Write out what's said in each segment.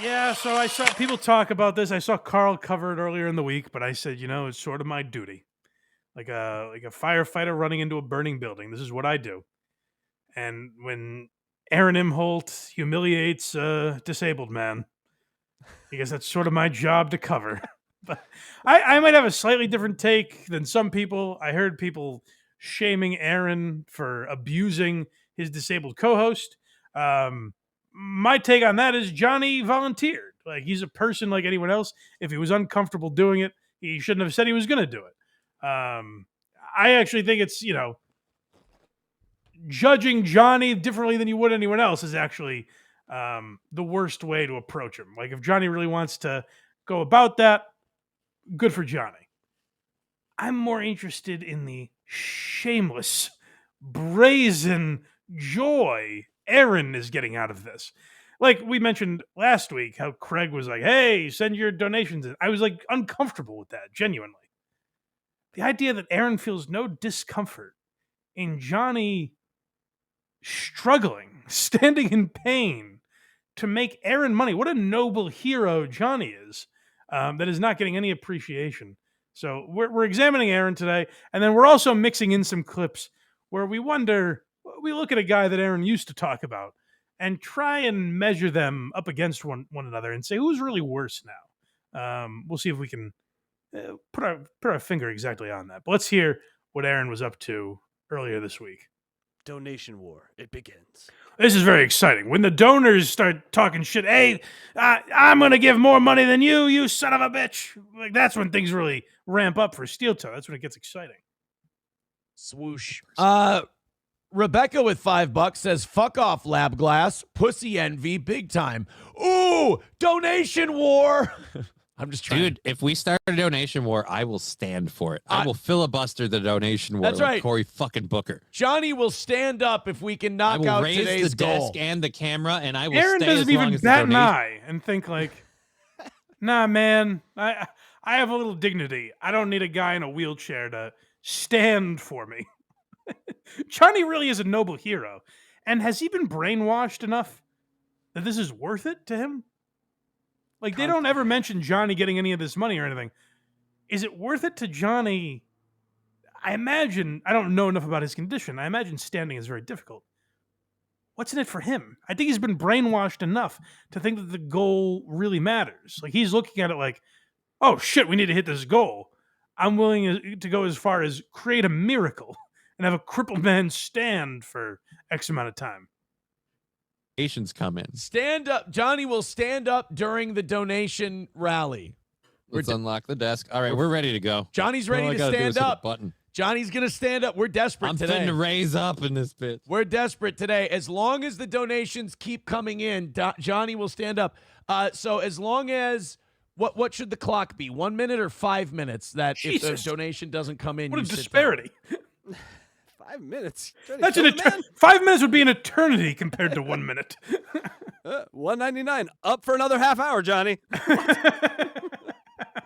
Yeah, so I saw people talk about this. I saw Carl cover it earlier in the week, but I said, it's sort of my duty. Like a firefighter running into a burning building. This is what I do. And when Aaron Imholte humiliates a disabled man, I guess that's sort of my job to cover. But I might have a slightly different take than some people. I heard people shaming Aaron for abusing his disabled co-host. My take on that is Johnny volunteered. Like, he's a person like anyone else. If he was uncomfortable doing it, he shouldn't have said he was going to do it. I actually think it's, judging Johnny differently than you would anyone else is actually the worst way to approach him. Like, if Johnny really wants to go about that, good for Johnny. I'm more interested in the shameless, brazen joy Aaron is getting out of this. Like we mentioned last week, how Craig was like, "Hey, send your donations in." I was like uncomfortable with that, genuinely. The idea that Aaron feels no discomfort in Johnny struggling, standing in pain to make Aaron money. What a noble hero Johnny is, that is not getting any appreciation. So we're examining Aaron today, and then we're also mixing in some clips where we look at a guy that Aaron used to talk about and try and measure them up against one another and say who's really worse now. We'll see if we can put our finger exactly on that. But let's hear what Aaron was up to earlier this week. Donation war. It begins. This is very exciting. When the donors start talking shit, hey, I'm going to give more money than you son of a bitch. Like, that's when things really ramp up for Steel Toe. That's when it gets exciting. Swoosh. Rebecca with $5 says, fuck off, Lab Glass. Pussy envy, big time. Ooh, donation war. I'm just trying. Dude, if we start a donation war, I will stand for it. I will filibuster the donation war. That's right. Cory fucking Booker. Johnny will stand up if we can knock out today's goal. I will raise the desk and the camera, and I will Aaron stay doesn't as long even as the bat an donation. eye and think like, nah, man, I have a little dignity. I don't need a guy in a wheelchair to stand for me. Johnny really is a noble hero. And has he been brainwashed enough that this is worth it to him? Like, they don't ever mention Johnny getting any of this money or anything. Is it worth it to Johnny? I imagine, I don't know enough about his condition. I imagine standing is very difficult. What's in it for him? I think he's been brainwashed enough to think that the goal really matters. Like, he's looking at it like, oh shit, we need to hit this goal. I'm willing to go as far as create a miracle and have a crippled man stand for X amount of time. Donations come in. Stand up. Johnny will stand up during the donation rally. Let's unlock the desk. All right, we're ready to go. Johnny's ready to stand up. Button. Johnny's going to stand up. We're desperate today. I'm fitting to raise up in this bit. We're desperate today. As long as the donations keep coming in, Johnny will stand up. So as long as, what should the clock be? 1 minute or 5 minutes? That Jesus. If the donation doesn't come in, what a disparity. 5 minutes. That's 5 minutes would be an eternity compared to 1 minute. $1.99 up for another half hour, Johnny.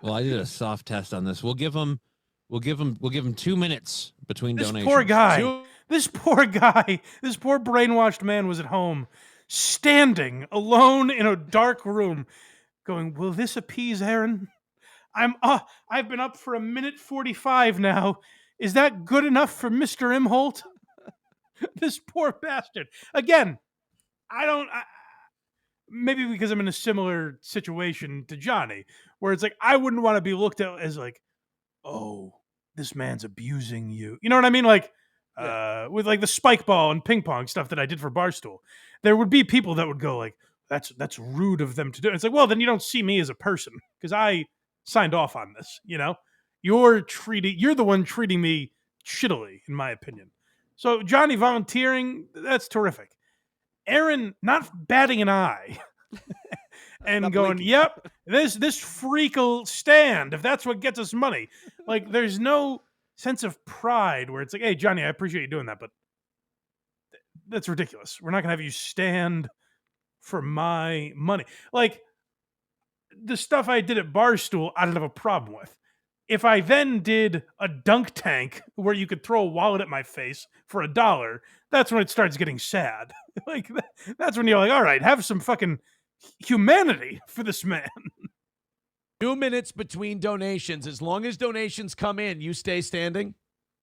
Well, I did a soft test on this. We'll give him 2 minutes between donations. This poor guy, this poor brainwashed man was at home, standing alone in a dark room, going, "Will this appease Aaron? I've been up for 1:45 now. Is that good enough for Mr. Imholte?" This poor bastard. Again, maybe because I'm in a similar situation to Johnny, where it's like, I wouldn't want to be looked at as like, oh, this man's abusing you. You know what I mean? Like, with like the spike ball and ping pong stuff that I did for Barstool, there would be people that would go like, that's rude of them to do. It's like, well, then you don't see me as a person because I signed off on this, you know? You're the one treating me shittily, in my opinion. So Johnny volunteering, that's terrific. Aaron not batting an eye and going, yep, this freak will stand if that's what gets us money. Like, there's no sense of pride where it's like, hey, Johnny, I appreciate you doing that, but that's ridiculous. We're not going to have you stand for my money. Like, the stuff I did at Barstool, I don't have a problem with. If I then did a dunk tank where you could throw a wallet at my face for $1, that's when it starts getting sad. Like, that's when you're like, all right, have some fucking humanity for this man. 2 minutes between donations. As long as donations come in, you stay standing.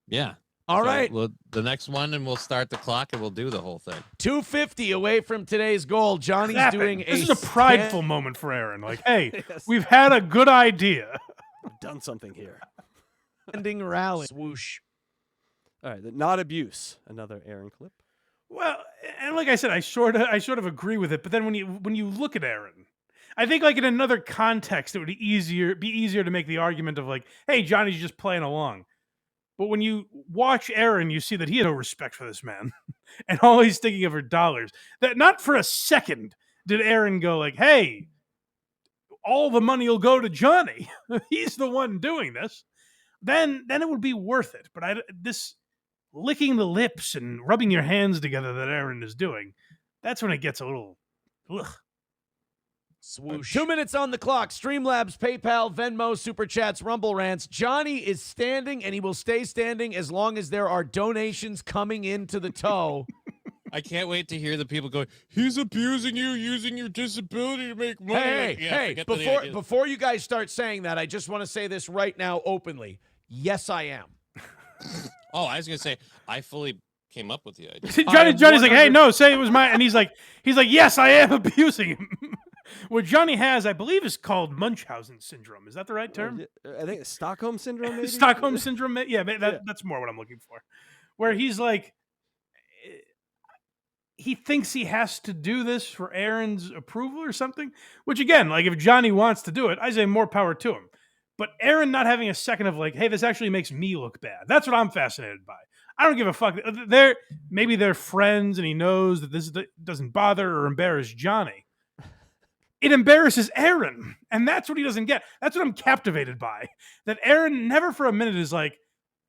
Yeah. All right. Well, the next one, and we'll start the clock, and we'll do the whole thing. 250 away from today's goal. Johnny's Clapping. doing This is a prideful moment for Aaron. Like, hey, Yes. we've had a good idea. I've done something here. standing rally. Swoosh. All right, not abuse. Another Aaron clip. Well, and like I said, I sort of agree with it. But then when you look at Aaron, I think like in another context, it would be easier to make the argument of like, hey, Johnny's just playing along. But when you watch Aaron, you see that he had no respect for this man, and all he's thinking of are dollars. That not for a second did Aaron go like, hey, all the money will go to Johnny. He's the one doing this. Then it would be worth it. But this licking the lips and rubbing your hands together that Aaron is doing, that's when it gets a little ugh. Swoosh. 2 minutes on the clock. Streamlabs, PayPal, Venmo, Super Chats, Rumble Rants. Johnny is standing, and he will stay standing as long as there are donations coming into the toe. I can't wait to hear the people going, he's abusing you, using your disability to make money. Hey, before you guys start saying that, I just want to say this right now openly. Yes, I am. Oh, I was going to say, I fully came up with the idea. Johnny's like, hey, no, say it was mine. And he's like, yes, I am abusing him. What Johnny has, I believe, is called Munchausen syndrome. Is that the right term? I think it's Stockholm syndrome. Maybe? Stockholm syndrome. Yeah, that's more what I'm looking for. Where he's like, he thinks he has to do this for Aaron's approval or something. Which again, like if Johnny wants to do it, I say more power to him. But Aaron not having a second of like, hey, this actually makes me look bad. That's what I'm fascinated by. I don't give a fuck. Maybe they're friends and he knows that this doesn't bother or embarrass Johnny. It embarrasses Aaron, and that's what he doesn't get. That's what I'm captivated by. That Aaron never for a minute is like,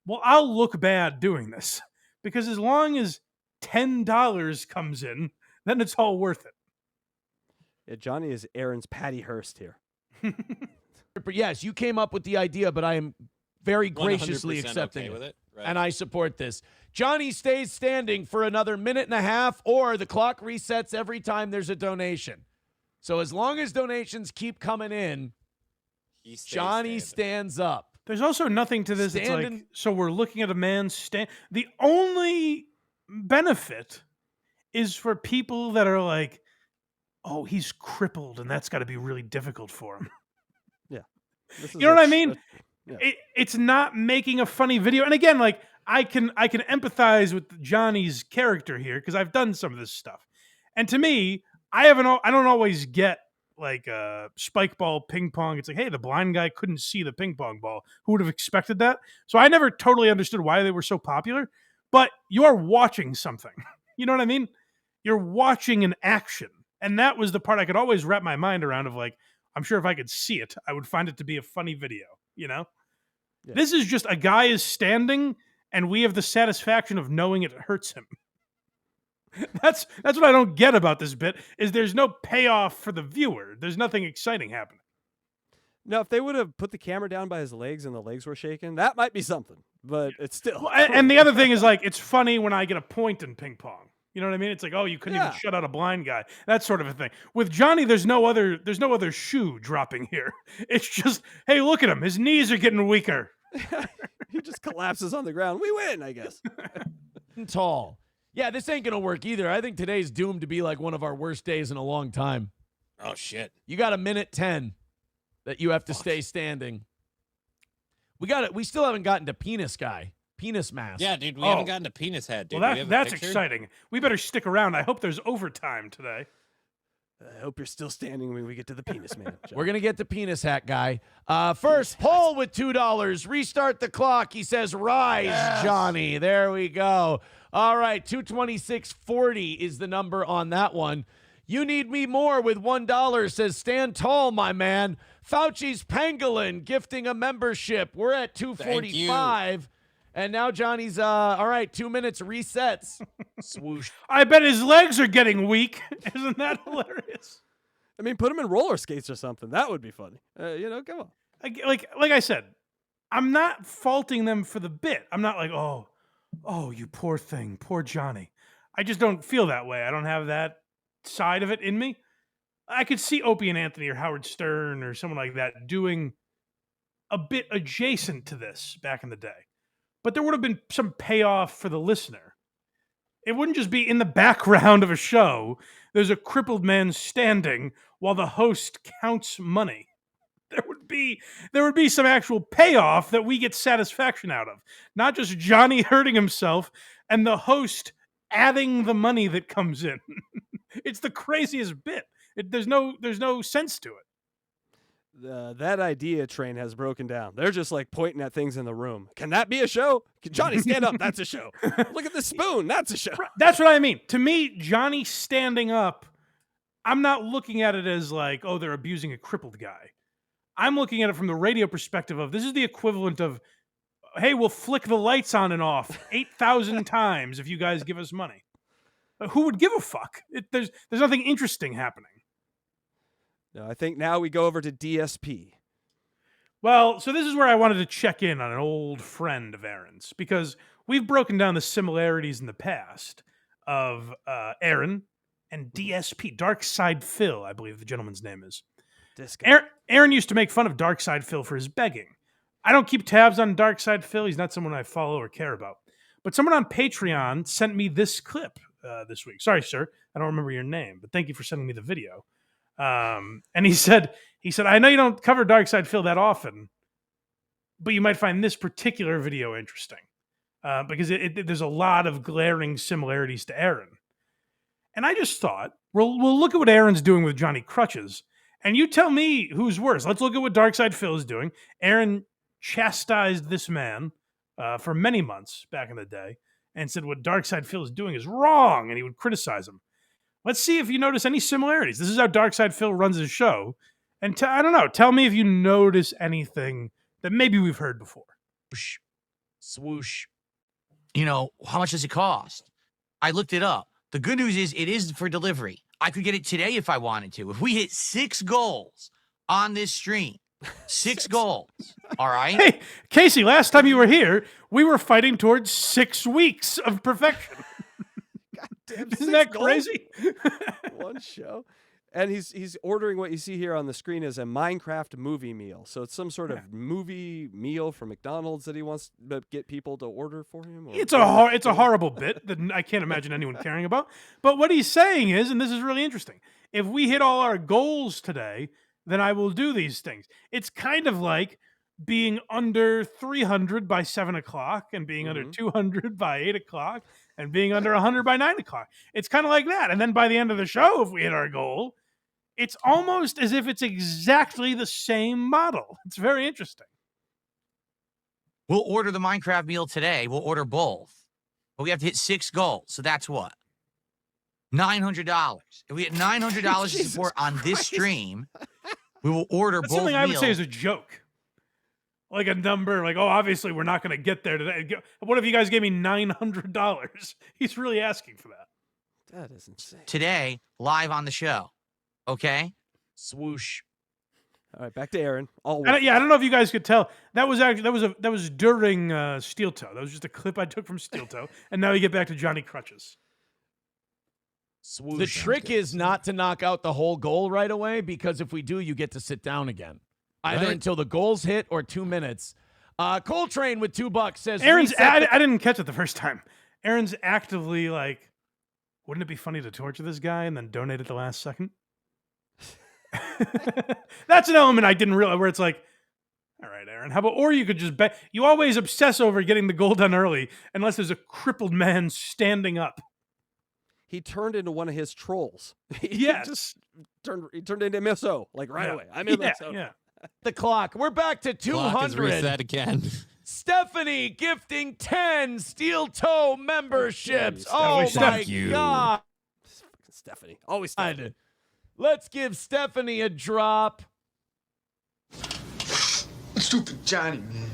well, I'll look bad doing this. Because as long as $10 comes in, then it's all worth it. Yeah, Johnny is Aaron's Patty Hearst here. But yes, you came up with the idea, but I am very graciously accepting okay with it. Right. And I support this. Johnny stays standing for another minute and a half, or the clock resets every time there's a donation. So as long as donations keep coming in, Johnny stands up. There's also nothing to this. It's like, so we're looking at a man stand. The only benefit is for people that are like, oh, he's crippled, and that's got to be really difficult for him. Yeah. You know what I mean? It's not making a funny video. And again, like I can empathize with Johnny's character here because I've done some of this stuff. And to me, I don't always get like spike ball ping pong. It's like, hey, the blind guy couldn't see the ping pong ball. Who would have expected that? So I never totally understood why they were so popular. But you're watching something. You know what I mean? You're watching an action. And that was the part I could always wrap my mind around of like, I'm sure if I could see it, I would find it to be a funny video, you know? Yeah. This is just a guy is standing and we have the satisfaction of knowing it hurts him. That's what I don't get about this bit is there's no payoff for the viewer. There's nothing exciting happening. Now, if they would have put the camera down by his legs and the legs were shaking, that might be something. But it's still. Well, and the other thing is like it's funny when I get a point in ping pong. You know what I mean? It's like, oh, you couldn't even shut out a blind guy. That sort of a thing. With Johnny, there's no other shoe dropping here. It's just, hey, look at him. His knees are getting weaker. He just collapses on the ground. We win, I guess. Tall. Yeah, this ain't going to work either. I think today's doomed to be like one of our worst days in a long time. Oh, shit. You got a minute 10 that you have to stay standing. We still haven't gotten to penis guy. Penis mask. Yeah, dude, we haven't gotten to penis head, dude. Well, that's exciting. We better stick around. I hope there's overtime today. I hope you're still standing when we get to the penis man. We're going to get the penis hat guy. First, Paul with $2. Restart the clock. He says, rise, yes. Johnny. There we go. All right, 226.40 is the number on that one. You need me more with $1, says stand tall, my man. Fauci's Pangolin gifting a membership. We're at 245. And now Johnny's, all right, 2 minutes resets. Swoosh. I bet his legs are getting weak. Isn't that hilarious? I mean, put him in roller skates or something. That would be funny. Come on. Like I said, I'm not faulting them for the bit. I'm not like, oh, you poor thing, poor Johnny. I just don't feel that way. I don't have that side of it in me. I could see Opie and Anthony or Howard Stern or someone like that doing a bit adjacent to this back in the day. But there would have been some payoff for the listener. It wouldn't just be in the background of a show. There's a crippled man standing while the host counts money. There would be some actual payoff that we get satisfaction out of. Not just Johnny hurting himself and the host adding the money that comes in. It's the craziest bit. There's no sense to it. That idea train has broken down. They're just like pointing at things in the room. Can that be a show? Johnny, stand up. That's a show. Look at the spoon. That's a show. That's what I mean. To me, Johnny standing up, I'm not looking at it as like, oh, they're abusing a crippled guy. I'm looking at it from the radio perspective of this is the equivalent of, hey, we'll flick the lights on and off 8,000 times if you guys give us money. Who would give a fuck? There's nothing interesting happening. No, I think now we go over to DSP. Well, so this is where I wanted to check in on an old friend of Aaron's, because we've broken down the similarities in the past of Aaron and DSP, Dark Side Phil, I believe the gentleman's name is. Aaron used to make fun of Dark Side Phil for his begging. I don't keep tabs on Dark Side Phil. He's not someone I follow or care about. But someone on Patreon sent me this clip this week. Sorry, sir. I don't remember your name, but thank you for sending me the video. And he said, I know you don't cover Dark Side Phil that often, but you might find this particular video interesting because there's a lot of glaring similarities to Aaron. And I just thought, we'll look at what Aaron's doing with Johnny Krutches, and you tell me who's worse. Let's look at what Dark Side Phil is doing. Aaron chastised this man for many months back in the day and said what Dark Side Phil is doing is wrong, and he would criticize him. Let's see if you notice any similarities. This is how Dark Side Phil runs his show. And I don't know, tell me if you notice anything that maybe we've heard before. Swoosh. You know, how much does it cost? I looked it up. The good news is it is for delivery. I could get it today if I wanted to. If we hit 6 goals on this stream, 6 goals, all right? Hey, Casey, last time you were here, we were fighting towards 6 weeks of perfection. Goddamn, isn't that crazy? One show. And he's ordering what you see here on the screen as a Minecraft movie meal. So it's some sort of movie meal from McDonald's that he wants to get people to order for him. It's a horrible bit that I can't imagine anyone caring about. But what he's saying is, and this is really interesting, if we hit all our goals today, then I will do these things. It's kind of like being under 300 by 7 o'clock and being under 200 by 8 o'clock and being under 100 by 9 o'clock. It's kind of like that. And then by the end of the show, if we hit our goal, it's almost as if it's exactly the same model. It's very interesting. We'll order the Minecraft meal today. We'll order both. But we have to hit 6 goals. So that's what? $900. If we get $900 to support on this stream, we will order That's both something I would say meals. is a joke. Like a number, like, oh, obviously we're not going to get there today. What if you guys gave me $900? He's really asking for that. That is insane. Today, live on the show. Okay? Swoosh. All right, back to Aaron. I don't know if you guys could tell. That was during Steel Toe. That was just a clip I took from Steel Toe. And now we get back to Johnny Krutches. Swoosh. The trick is not to knock out the whole goal right away, because if we do, you get to sit down again. Either until the goal's hit or 2 minutes. Coltrane with $2 says, I didn't catch it the first time. Aaron's actively like, wouldn't it be funny to torture this guy and then donate at the last second? That's an element I didn't realize, where it's like, all right, Aaron, how about, or you could just bet. You always obsess over getting the goal done early unless there's a crippled man standing up. He turned into one of his trolls. Yes. He turned into MSO, like right away. I'm MSO. Yeah. the clock. We're back to 200. Clock is reset again. Stephanie gifting 10 steel toe memberships. Oh, Oh, my God. Stephanie. Always Stephanie. Let's give Stephanie a drop. Let's do it for Johnny, man.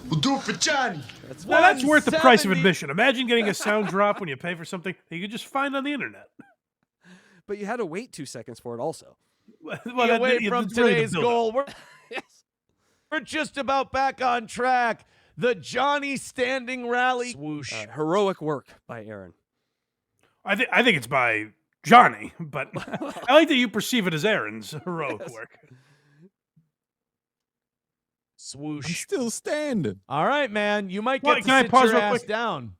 We'll do it for Johnny. That's worth the price of 170. admission. Imagine getting a sound drop when you pay for something that you could just find on the internet. But you had to wait 2 seconds for it also. Away from that's really the today's build-up. goal. Yes. We're just about back on track. The Johnny standing rally. Swoosh. Heroic work by Aaron. I think it's by Johnny, but I like that you perceive it as Aaron's heroic work. I'm Swoosh. still standing. All right, man. You might Well, get to can I sit pause your real ass quick? down.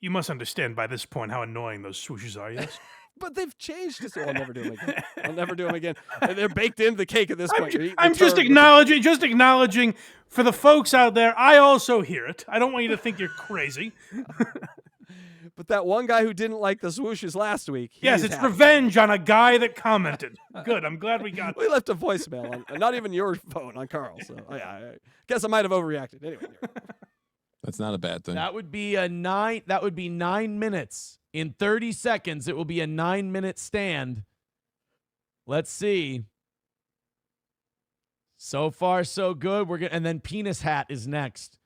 You must understand by this point how annoying those swooshes are, yes? But they've changed it. So I'll never do them again. I'll never do them again. And they're baked into the cake at this point. You're eating the I'm just turd with acknowledging for the folks out there, I also hear it. I don't want you to think you're crazy. But that one guy who didn't like the swooshes last week. Yes, he's it's happy. revenge on a guy that commented. Good, I'm glad we got We left a voicemail on not even your phone, on Carl. So I guess I might have overreacted. Anyway. That's not a bad thing. That would be 9 minutes. In 30 seconds, it will be a 9-minute stand. Let's see. So far, so good. And then Penis Hat is next.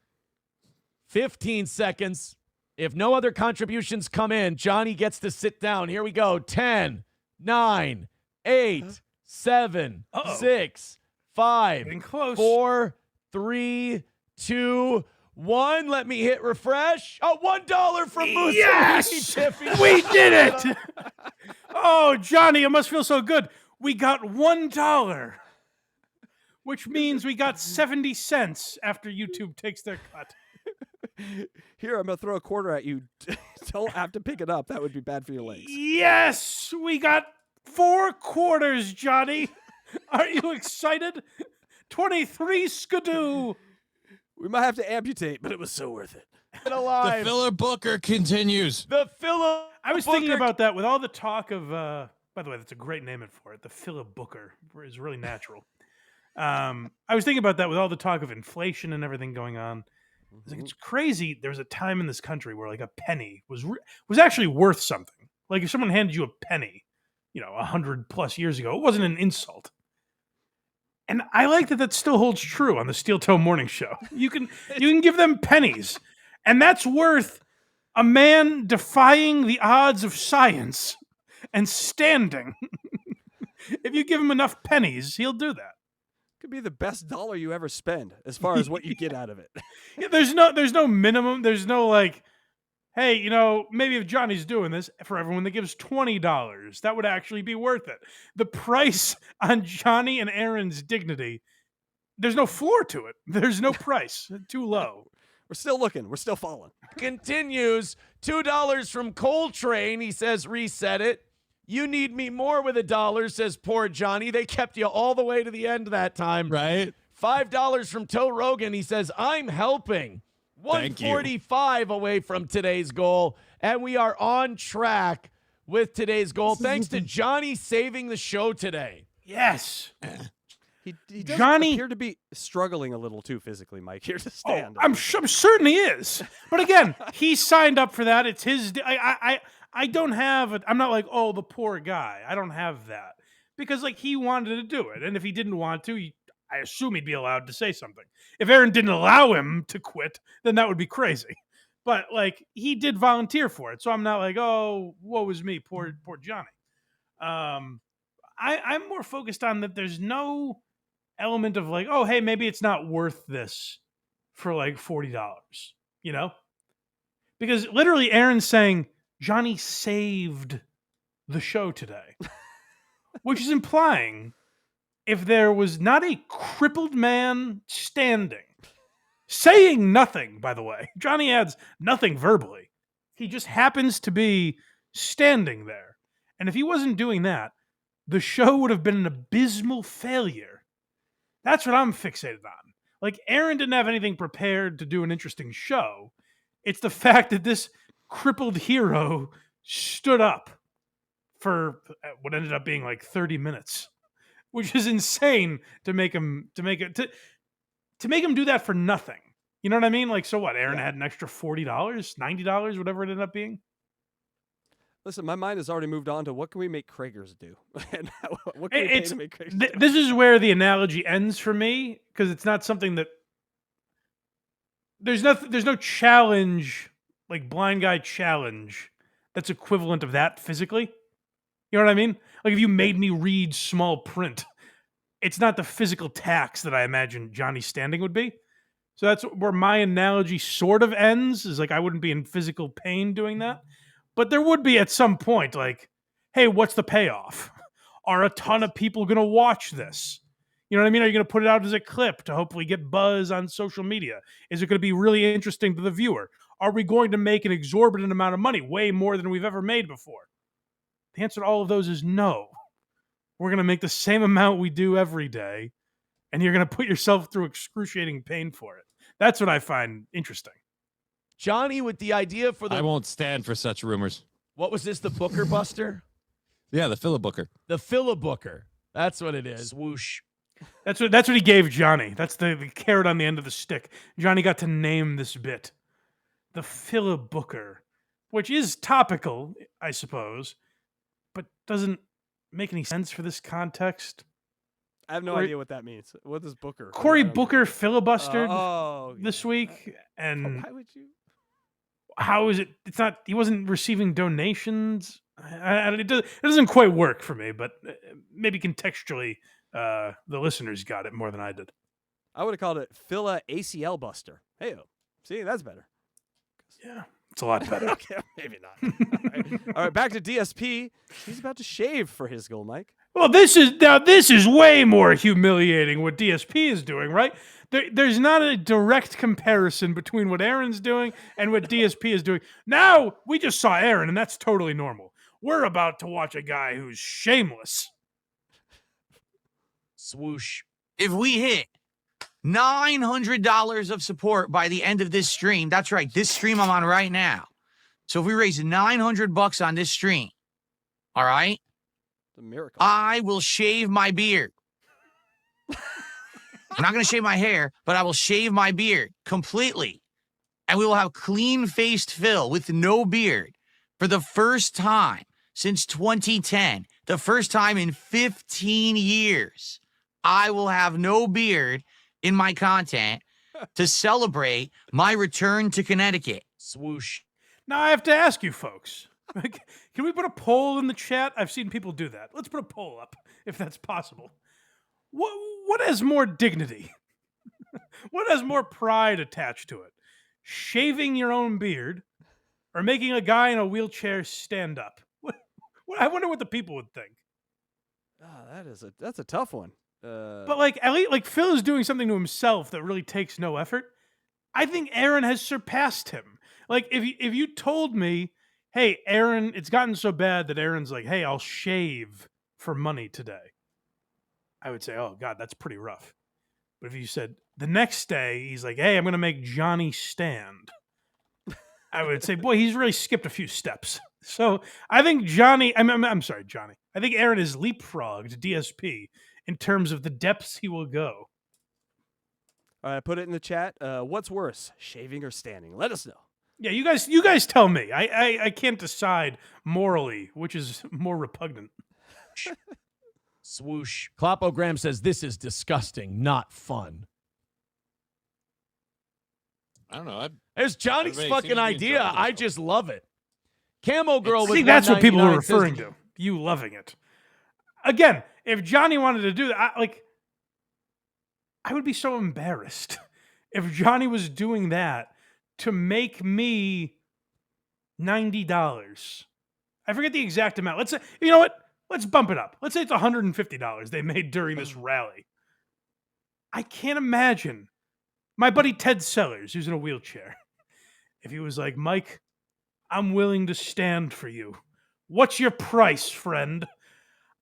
15 seconds. If no other contributions come in, Johnny gets to sit down. Here we go. 10, 9, 8, 7, 6, 5, Getting close. 4, 3, 2, 1. Let me hit refresh. Oh, $1 from Moose. Yes! Tiffy. We did it! Oh, Johnny, it must feel so good. We got $1, which means we got 70 cents after YouTube takes their cut. Here, I'm going to throw a quarter at you. Don't have to pick it up. That would be bad for your legs. Yes, we got 4 quarters, Johnny. Are you excited? 23 skidoo. We might have to amputate, but it was so worth it. The Alive. filler booker continues. The Philip. I was thinking about that with all the talk of, by the way, that's a great name for it. The Philip Booker is really natural. I was thinking about that with all the talk of inflation and everything going on. It's crazy. There was a time in this country where like a penny was actually worth something. Like if someone handed you a penny, 100+ years ago, it wasn't an insult. And I like that still holds true on the Steel Toe Morning Show. You can give them pennies, and that's worth a man defying the odds of science and standing. If you give him enough pennies, he'll do that. Could be the best dollar you ever spend as far as what you get out of it. Yeah, there's no minimum. There's no like, hey, maybe if Johnny's doing this for everyone that gives $20, that would actually be worth it. The price on Johnny and Aaron's dignity, there's no floor to it. There's no price. Too low. We're still looking. We're still falling. Continues. $2 from Coltrane. He says, reset it. You need me more with $1, says poor Johnny. They kept you all the way to the end that time. Right? $5 from Toe Rogan. He says, I'm helping. Thank you. 145 away from today's goal. And we are on track with today's goal. Thanks to Johnny saving the show today. Yes. He does Johnny- appear to be struggling a little too physically, Mike, here to stand. I'm certain he is. But again, he signed up for that. It's his. I don't have. I'm not like, oh, the poor guy. I don't have that because like he wanted to do it, and if he didn't want to, I assume he'd be allowed to say something. If Aaron didn't allow him to quit, then that would be crazy. But like he did volunteer for it, so I'm not like, oh, woe is me, poor Johnny. I'm more focused on that. There's no element of like, oh, hey, maybe it's not worth this for like $40, because literally Aaron's saying Johnny saved the show today, which is implying if there was not a crippled man standing, saying nothing, by the way, Johnny adds nothing verbally. He just happens to be standing there. And if he wasn't doing that, the show would have been an abysmal failure. That's what I'm fixated on. Like, Aaron didn't have anything prepared to do an interesting show. It's the fact that this crippled hero stood up for what ended up being like 30 minutes, which is insane to make him do that for nothing. You know what I mean? Like, so what? Aaron had an extra $40, $90, whatever it ended up being. Listen, my mind has already moved on to what can we make Kragers do? And what can we pay to make Kragers do? This is where the analogy ends for me, because it's not something that there's no challenge, like blind guy challenge, that's equivalent of that physically. You know what I mean? Like if you made me read small print, it's not the physical tax that I imagine Johnny standing would be. So that's where my analogy sort of ends, is like I wouldn't be in physical pain doing that. But there would be at some point like, hey, what's the payoff? Are a ton of people going to watch this? You know what I mean? Are you going to put it out as a clip to hopefully get buzz on social media? Is it going to be really interesting to the viewer? Are we going to make an exorbitant amount of money, way more than we've ever made before? The answer to all of those is no. We're going to make the same amount we do every day, and you're going to put yourself through excruciating pain for it. That's what I find interesting. Johnny, with the idea for the I won't stand for such rumors. what was this? The Booker Buster, Yeah, the Philibooker. the Philibooker. That's what it is. Swoosh. That's what he gave Johnny. That's the carrot on the end of the stick. Johnny got to name this bit. The Philibooker, which is topical, I suppose, but doesn't make any sense for this context. I have no Corey- idea what that means. What is Booker? Cory I don't know. Booker filibustered this yeah. week, and Why would you? how is it? It's not. He wasn't receiving donations. It doesn't quite work for me, but maybe contextually, the listeners got it more than I did. I would have called it Phila ACL Buster. Hey, see, that's better. Yeah, it's a lot better. Okay, maybe not. All right, back to DSP. He's about to shave for his goal, Mike. Well, this is way more humiliating what DSP is doing, right? There's not a direct comparison between what Aaron's doing and what DSP is doing. Now, we just saw Aaron, and that's totally normal. We're about to watch a guy who's shameless. Swoosh. If we hit $900 of support by the end of this stream, that's right, this stream I'm on right now. So if we raise $900 on this stream, all right, The miracle. I will shave my beard. I'm not going to shave my hair, but I will shave my beard completely. And we will have clean-faced Phil with no beard for the first time since 2010, the first time in 15 years. I will have no beard in my content to celebrate my return to Connecticut. Swoosh. Now, I have to ask you folks, can we put a poll in the chat? I've seen people do that. Let's put a poll up, if that's possible. What has more dignity? What has more pride attached to it? Shaving your own beard or making a guy in a wheelchair stand up? I wonder what the people would think. That's a tough one. But at least Phil is doing something to himself that really takes no effort. I think Aaron has surpassed him. Like if you told me, hey, Aaron, it's gotten so bad that Aaron's like, hey, I'll shave for money today, I would say, oh God, that's pretty rough. But if you said the next day, he's like, hey, I'm gonna make Johnny stand, I would say, boy, he's really skipped a few steps. So I think I'm sorry, Johnny. I think Aaron has leapfrogged DSP in terms of the depths he will go. All right, put it in the chat. What's worse, shaving or standing? Let us know. Yeah, you guys tell me. I can't decide morally which is more repugnant. Swoosh. Klopogram says this is disgusting, not fun. I don't know. It's Johnny's Everybody fucking seems to be idea. enjoying I themselves. just love it. Camo Girl with See, that's what people were 199 says- referring to. You loving it. Again, if Johnny wanted to do that, I would be so embarrassed if Johnny was doing that to make me $90. I forget the exact amount. Let's say, you know what? Let's bump it up. Let's say it's $150 they made during this rally. I can't imagine my buddy Ted Sellers, who's in a wheelchair, if he was like, Mike, I'm willing to stand for you. What's your price, friend?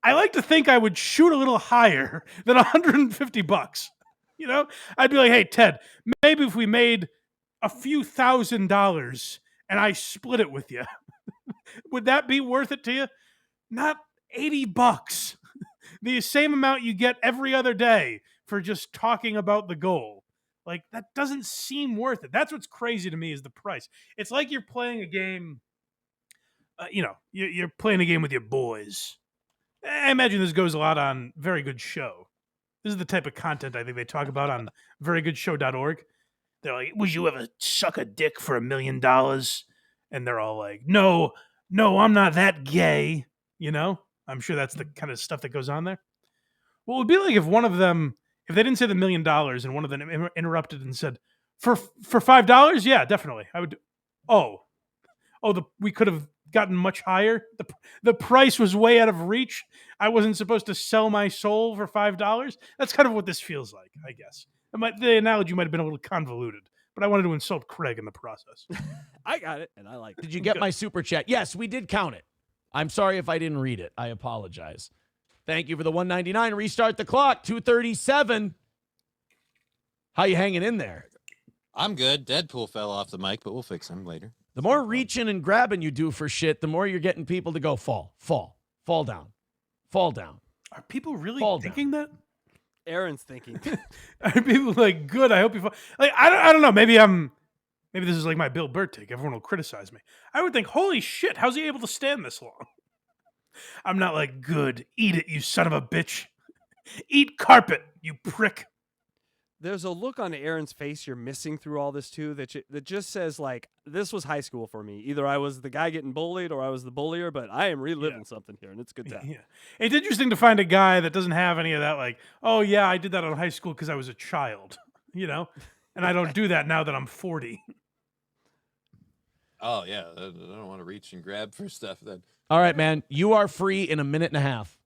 I like to think I would shoot a little higher than $150. You know, I'd be like, hey, Ted, maybe if we made a few $1,000s and I split it with you, would that be worth it to you? Not $80. The same amount you get every other day for just talking about the goal. Like, that doesn't seem worth it. That's what's crazy to me is the price. It's like you're playing a game, you're playing a game with your boys. I imagine this goes a lot on Very Good Show. This is the type of content I think they talk about on verygoodshow.org. They're like, would you ever suck a dick for $1 million? And they're all like, no, I'm not that gay. You know, I'm sure that's the kind of stuff that goes on there. Well, it would be like if one of them, if they didn't say the $1 million and one of them interrupted and said, for $5? Yeah, definitely. I would. We could have gotten much higher. The price was way out of reach. I wasn't supposed to sell my soul for $5. That's kind of what this feels like, I guess. The analogy might have been a little convoluted, but I wanted to insult Craig in the process. I got it, and I like it. Did you get my super chat? Yes, we did count it. I'm sorry if I didn't read it. I apologize. Thank you for the $1.99. Restart the clock. 2:37. How you hanging in there? I'm good. Deadpool fell off the mic, but we'll fix him later. The more reaching and grabbing you do for shit, the more you're getting people to go fall down. Are people really Fall thinking that? Aaron's thinking. Are people like, good, I hope you fall? Like, I don't know. Maybe this is like my Bill Burr take. Everyone will criticize me. I would think, holy shit, how's he able to stand this long? I'm not like, good, eat it, you son of a bitch. Eat carpet, you prick. There's a look on Aaron's face you're missing through all this too that just says like, this was high school for me. Either I was the guy getting bullied or I was the bullier, but I am reliving something here, and it's good time. Yeah. It's interesting to find a guy that doesn't have any of that, like, oh yeah, I did that in high school because I was a child, you know? And I don't do that now that I'm 40. Oh, yeah. I don't want to reach and grab for stuff then. All right, man. You are free in a minute and a half.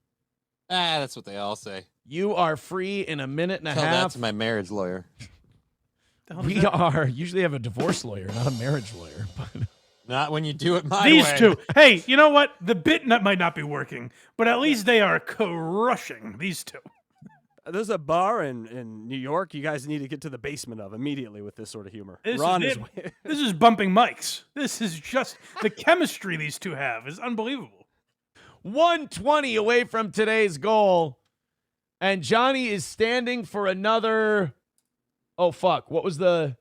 That's what they all say. You are free in a minute and a Tell that half. to my marriage lawyer. We are usually have a divorce lawyer, not a marriage lawyer. But Not when you do it my These way. two. Hey, you know what? The bit might not be working, but at least they are crushing, these two. There's a bar in New York you guys need to get to the basement of immediately with this sort of humor. This Ron is is it. This is bumping mics. This is just the chemistry these two have is unbelievable. 120 away from today's goal. And Johnny is standing for another. Oh, fuck. What was the.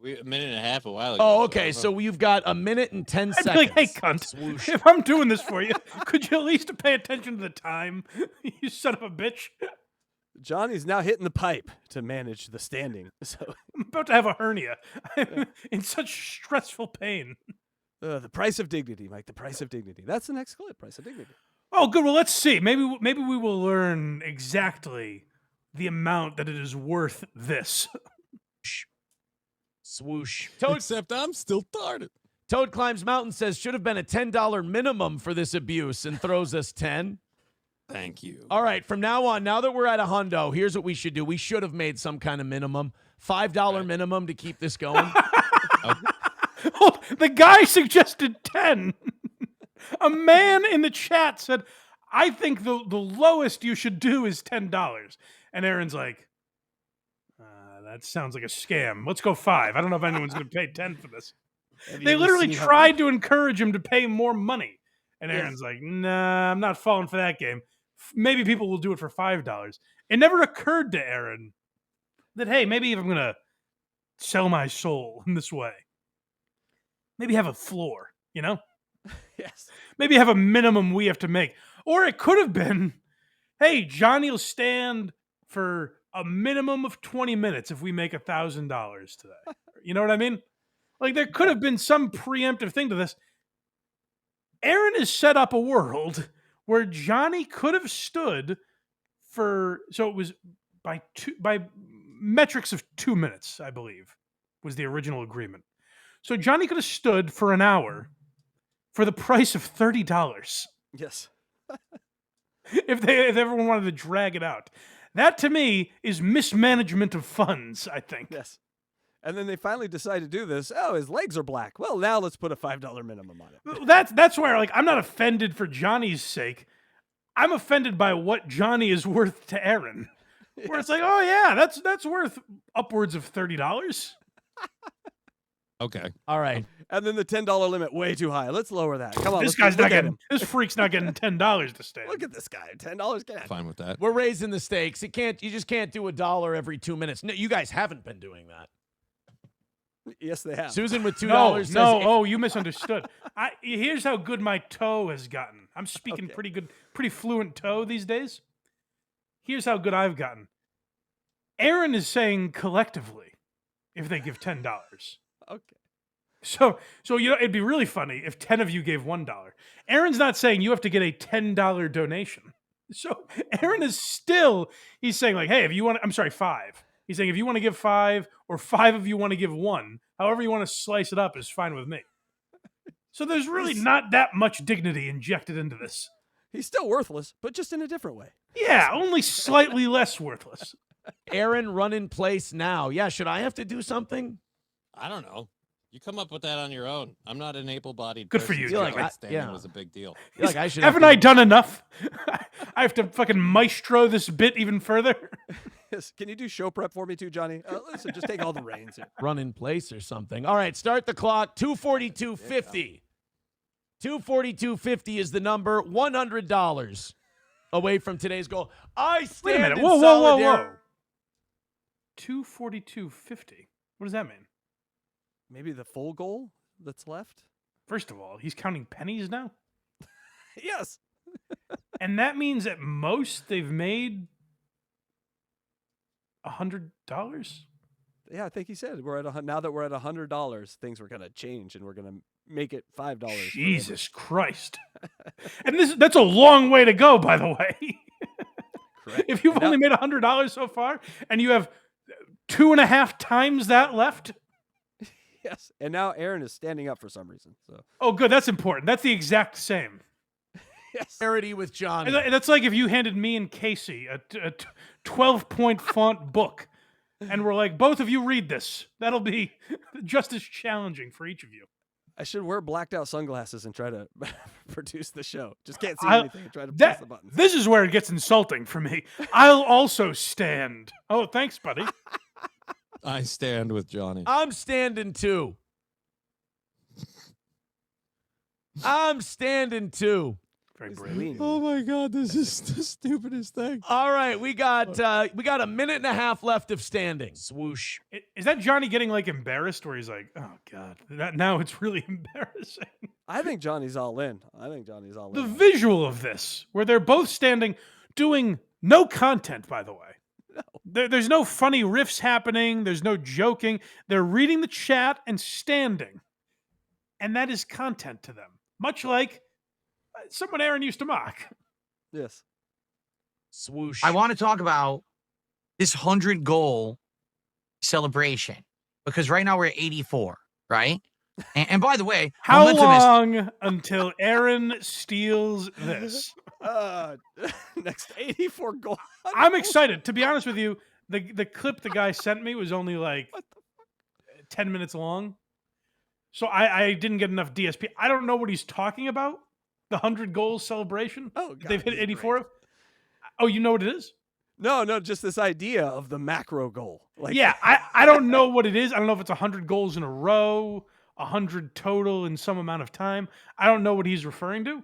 A minute and a half a while ago. Oh, okay. So you've got a minute and 10 I'd seconds. be like, hey, cunt, if I'm doing this for you, could you at least pay attention to the time? You son of a bitch. Johnny's now hitting the pipe to manage the standing. So I'm about to have a hernia. I'm in such stressful pain. the price of dignity, Mike. The price of dignity. That's the next clip. Price of dignity. Oh, good. Well, let's see. Maybe we will learn exactly the amount that it is worth this. Swoosh. Except I'm still tarted. Toad Climbs Mountain says should have been a $10 minimum for this abuse and throws us 10. Thank you. All right, from now on, now that we're at a hundo, here's what we should do. We should have made some kind of minimum. $5 minimum to keep this going. Oh, the guy suggested 10. A man in the chat said, I think the lowest you should do is $10. And Aaron's like, that sounds like a scam. Let's go 5. I don't know if anyone's going to pay 10 for this. They literally tried to encourage him to pay more money. And Aaron's like, nah, I'm not falling for that game. Maybe people will do it for $5. It never occurred to Aaron that, hey, maybe if I'm going to sell my soul in this way, maybe have a floor, you know? Yes. Maybe have a minimum we have to make. Or it could have been, hey, Johnny will stand for a minimum of 20 minutes if we make $1,000 today. You know what I mean? Like, there could have been some preemptive thing to this. Aaron has set up a world where Johnny could have stood for, so it was by metrics of 2 minutes, I believe, was the original agreement. So Johnny could have stood for an hour for the price of $30. Yes. If everyone wanted to drag it out. That, to me, is mismanagement of funds, I think. Yes. And then they finally decide to do this. Oh, his legs are black. Well, now let's put a $5 minimum on it. That's where, like, I'm not offended for Johnny's sake. I'm offended by what Johnny is worth to Aaron. Where it's like, oh, yeah, that's worth upwards of $30. Okay. All right. And then the $10 limit, way too high. Let's lower that. Come on. This let's guy's not look at getting, him. this freak's not getting $10 to stand. Look at this guy. $10. Get out. Fine with that. We're raising the stakes. You just can't do $1 every 2 minutes. No, you guys haven't been doing that. Yes, they have. Susan with $2 No, says oh, you misunderstood. Here's how good my toe has gotten. I'm speaking pretty good, pretty fluent toe these days. Here's how good I've gotten. Aaron is saying collectively if they give $10. Okay. So you know, it'd be really funny if 10 of you gave $1. Aaron's not saying you have to get a $10 donation. So Aaron is still, he's saying like, hey, if you want, I'm sorry, 5. He's saying if you want to give 5 or 5 of you want to give 1, however you want to slice it up is fine with me. So there's really not that much dignity injected into this. He's still worthless, but just in a different way. Yeah, only slightly less worthless. Aaron, run in place now. Yeah, should I have to do something? I don't know. You come up with that on your own. I'm not an able-bodied Good for person, you, so Johnny. standing Yeah. was a big deal. Feel like I should Haven't I done enough? I have to fucking maestro this bit even further. Yes. Can you do show prep for me too, Johnny? Listen, just take all the reins here. run in place or something? All right, start the clock. 242.50. 242.50 is the number. $100 away from today's goal. I stand Wait a minute. in Whoa. solidarity. 242.50. What does that mean? Maybe the full goal that's left? First of all, he's counting pennies now. Yes. And that means at most they've made $100. Yeah, I think he said we're at now that we're at $100, things were gonna change and we're gonna make it $5. Jesus Christ! And that's a long way to go, by the way. Correct. If you've And now- only made $100 so far, and you have 2.5 times that left. Yes, and now Aaron is standing up for some reason. So Oh, good. That's important. That's the exact same. yes, Parity with Johnny. And that's like if you handed me and Casey a 12-point font book, and we're like, both of you read this. That'll be just as challenging for each of you. I should wear blacked out sunglasses and try to produce the show. Just can't see I- anything and try to press the buttons. This is where it gets insulting for me. I'll also stand. Oh, thanks, buddy. I stand with Johnny. I'm standing too. I'm standing too. Very He's brave. leaning. Oh my God, this is the stupidest thing. All right, we got a minute and a half left of standing. Swoosh. Is that Johnny getting like embarrassed where he's like, oh God, now it's really embarrassing. I think Johnny's all in. The visual of this, where they're both standing, doing no content, by the way. There's no funny riffs happening. There's no joking. They're reading the chat and standing. And that is content to them. Much like someone Aaron used to mock. Yes. Swoosh. I want to talk about this 100 goal celebration because right now we're at 84, right? And by the way, How momentum is long until Aaron steals this? Next 84 goal. I'm excited. To be honest with you, the clip the guy sent me was only like 10 minutes long. So I didn't get enough DSP. I don't know what he's talking about. The 100 goals celebration. Oh, God, They've hit this is 84 great. of. Oh, you know what it is? No, just this idea of the macro goal. Like, Yeah, I don't know what it is. I don't know if it's 100 goals in a row, 100 total in some amount of time. I don't know what he's referring to,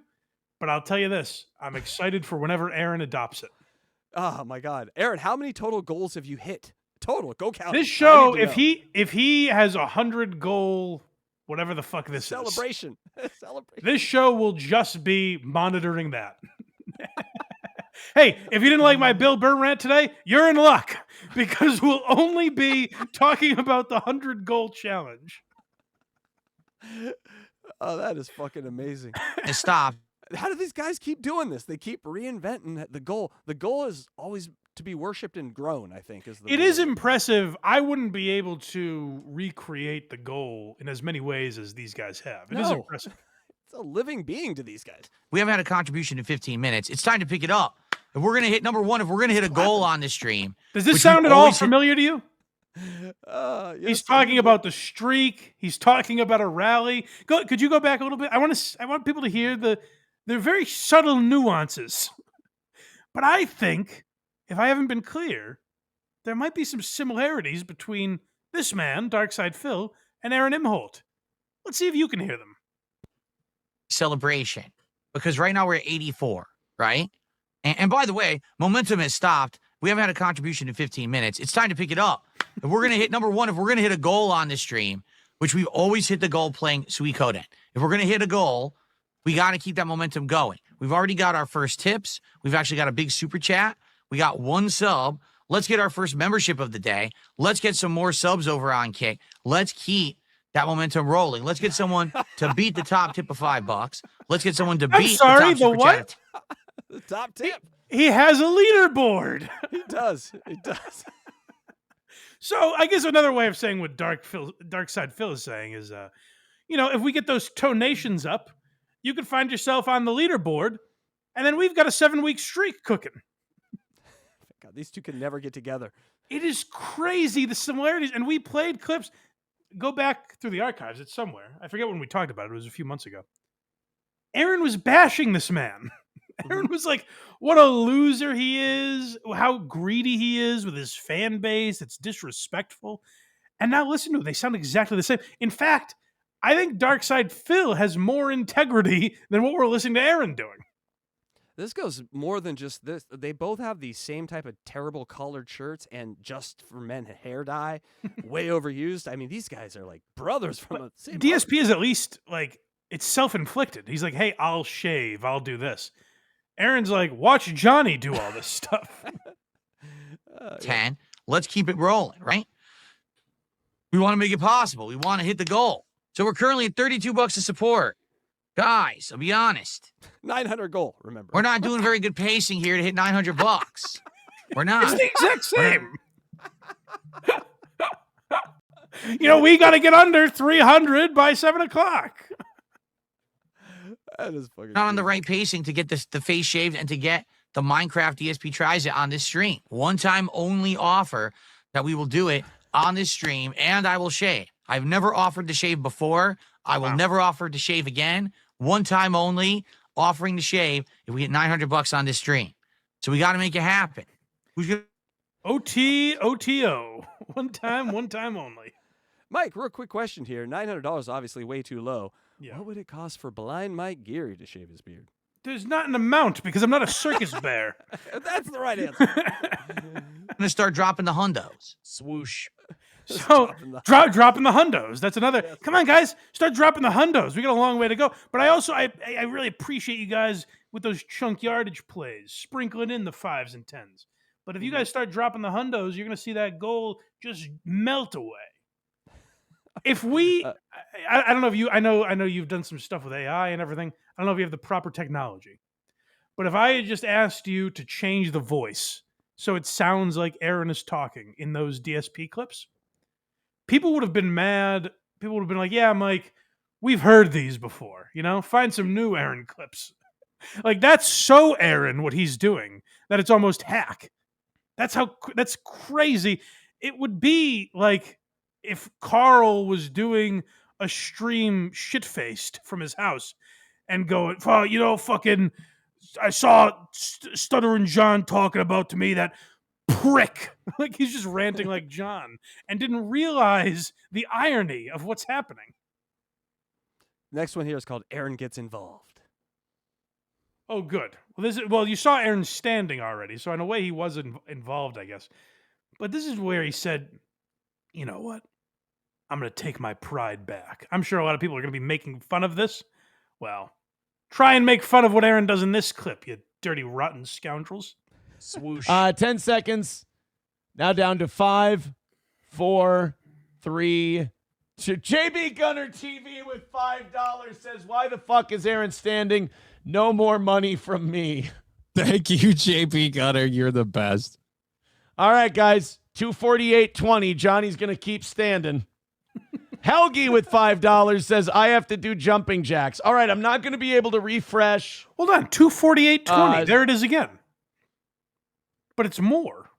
but I'll tell you this. I'm excited for whenever Aaron adopts it. Oh my God, Aaron, how many total goals have you hit? Total, go count. This them. I show, need to know. if he has 100 goal, whatever the fuck this is, celebration, celebration. this show will just be monitoring that. Hey, if you didn't like my Bill Burr rant today, you're in luck because we'll only be talking about the 100 goal challenge. Oh, that is fucking amazing. stopped. How do these guys keep doing this? They keep reinventing the goal. The goal is always to be worshipped and grown, I think. It is impressive. I wouldn't be able to recreate the goal in as many ways as these guys have. It is No. impressive. It's a living being to these guys. We haven't had a contribution in 15 minutes. It's time to pick it up. If we're going to hit number one, if we're going to hit a goal on this stream. Does this which sound we at all always hit- familiar to you? Yes, He's talking about the streak. He's talking about a rally. Could you go back a little bit? I want people to hear the very subtle nuances. But I think, if I haven't been clear, there might be some similarities between this man, Darkside Phil, and Aaron Imholte. Let's see if you can hear them. Celebration because right now we're at 84, right? And by the way, momentum has stopped. We haven't had a contribution in 15 minutes. It's time to pick it up. If we're going to hit number one, if we're going to hit a goal on this stream, which we've always hit the goal playing Suikoden. If we're going to hit a goal, we got to keep that momentum going. We've already got our first tips. We've actually got a big super chat. We got one sub. Let's get our first membership of the day. Let's get some more subs over on Kick. Let's keep that momentum rolling. Let's get someone to beat the top tip of $5. Let's get someone to beat sorry, the top the super what? chat. the top tip. He has a leaderboard. He does. It does. So I guess another way of saying what Darkside Phil is saying is, if we get those donations up, you could find yourself on the leaderboard, and then we've got a 7-week streak cooking. God, these two can never get together. It is crazy, the similarities. And we played clips. Go back through the archives. It's somewhere. I forget when we talked about it. It was a few months ago. Aaron was bashing this man. Aaron was like, what a loser he is, how greedy he is with his fan base. It's disrespectful. And now listen to them. They sound exactly the same. In fact, I think Darkside Phil has more integrity than what we're listening to Aaron doing. This goes more than just this. They both have the same type of terrible colored shirts and Just for Men hair dye, way overused. I mean, these guys are like brothers from the same DSP is at least like, it's self-inflicted. He's like, hey, I'll shave. I'll do this. Aaron's like, watch Johnny do all this stuff. 10. Let's keep it rolling, right? We want to make it possible. We want to hit the goal. So we're currently at $32 to support. Guys, I'll be honest. 900 goal, remember. We're not doing very good pacing here to hit $900. We're not. It's the exact same. We got to get under 300 by 7 o'clock. That is fucking Not on the crazy. right pacing to get the face shaved and to get the Minecraft DSP tries it on this stream. One time only offer that we will do it on this stream, and I will shave. I've never offered to shave before. I will never offer to shave again. One time only offering to shave if we get $900 on this stream. So we got to make it happen. Who's gonna? OTO. One time only. Mike, real quick question here. $900 is obviously way too low. Yeah. What would it cost for blind Mike Geary to shave his beard? There's not an amount because I'm not a circus bear. That's the right answer. Gonna start dropping the hundos. Swoosh. So dropping the hundos. That's another. Come on, guys, start dropping the hundos. We got a long way to go. But I really appreciate you guys with those chunk yardage plays, sprinkling in the 5s and 10s. But if you guys start dropping the hundos, you're gonna see that goal just melt away. If we, I don't know if you, I know you've done some stuff with AI and everything. I don't know if you have the proper technology. But if I had just asked you to change the voice so it sounds like Aaron is talking in those DSP clips, people would have been mad. People would have been like, yeah, Mike, we've heard these before. Find some new Aaron clips. Like, that's so Aaron what he's doing that it's almost hack. That's crazy. It would be like if Carl was doing a stream shit-faced from his house and going, fucking, I saw Stuttering John talking about to me that prick. Like, he's just ranting like John and didn't realize the irony of what's happening. Next one here is called Aaron Gets Involved. Oh, good. Well, you saw Aaron standing already, so in a way he was involved, I guess. But this is where he said, you know what? I'm going to take my pride back. I'm sure a lot of people are going to be making fun of this. Well, try and make fun of what Aaron does in this clip, you dirty, rotten scoundrels. Swoosh. 10 seconds. Now down to 5, 4, 3, 2. JB Gunner TV with $5 says, why the fuck is Aaron standing? No more money from me. Thank you, JP Gunner. You're the best. All right, guys. 248.20. Johnny's going to keep standing. Helgi with $5 says, I have to do jumping jacks. All right, I'm not going to be able to refresh. Hold on, 248.20. There it is again. But it's more.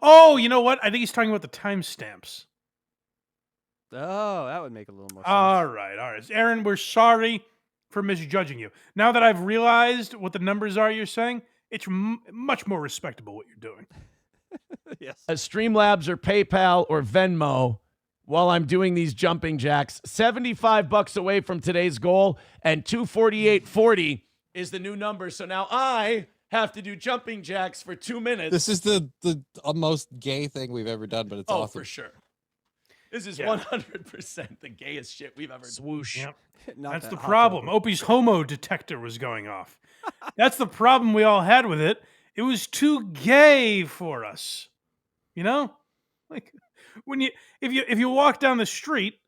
Oh, you know what? I think he's talking about the timestamps. Oh, that would make a little more sense. All right. Aaron, we're sorry for misjudging you. Now that I've realized what the numbers are you're saying, it's much more respectable what you're doing. Yes. Streamlabs or PayPal or Venmo while I'm doing these jumping jacks. $75 away from today's goal, and 248.40 is the new number. So now I have to do jumping jacks for 2 minutes. This is the most gay thing we've ever done, but it's awesome. For sure. This is 100% the gayest shit we've ever done. Swoosh. Yep. Not That's that the hot problem. dog. Opie's homo detector was going off. That's the problem we all had with it. It was too gay for us. Like if you walk down the street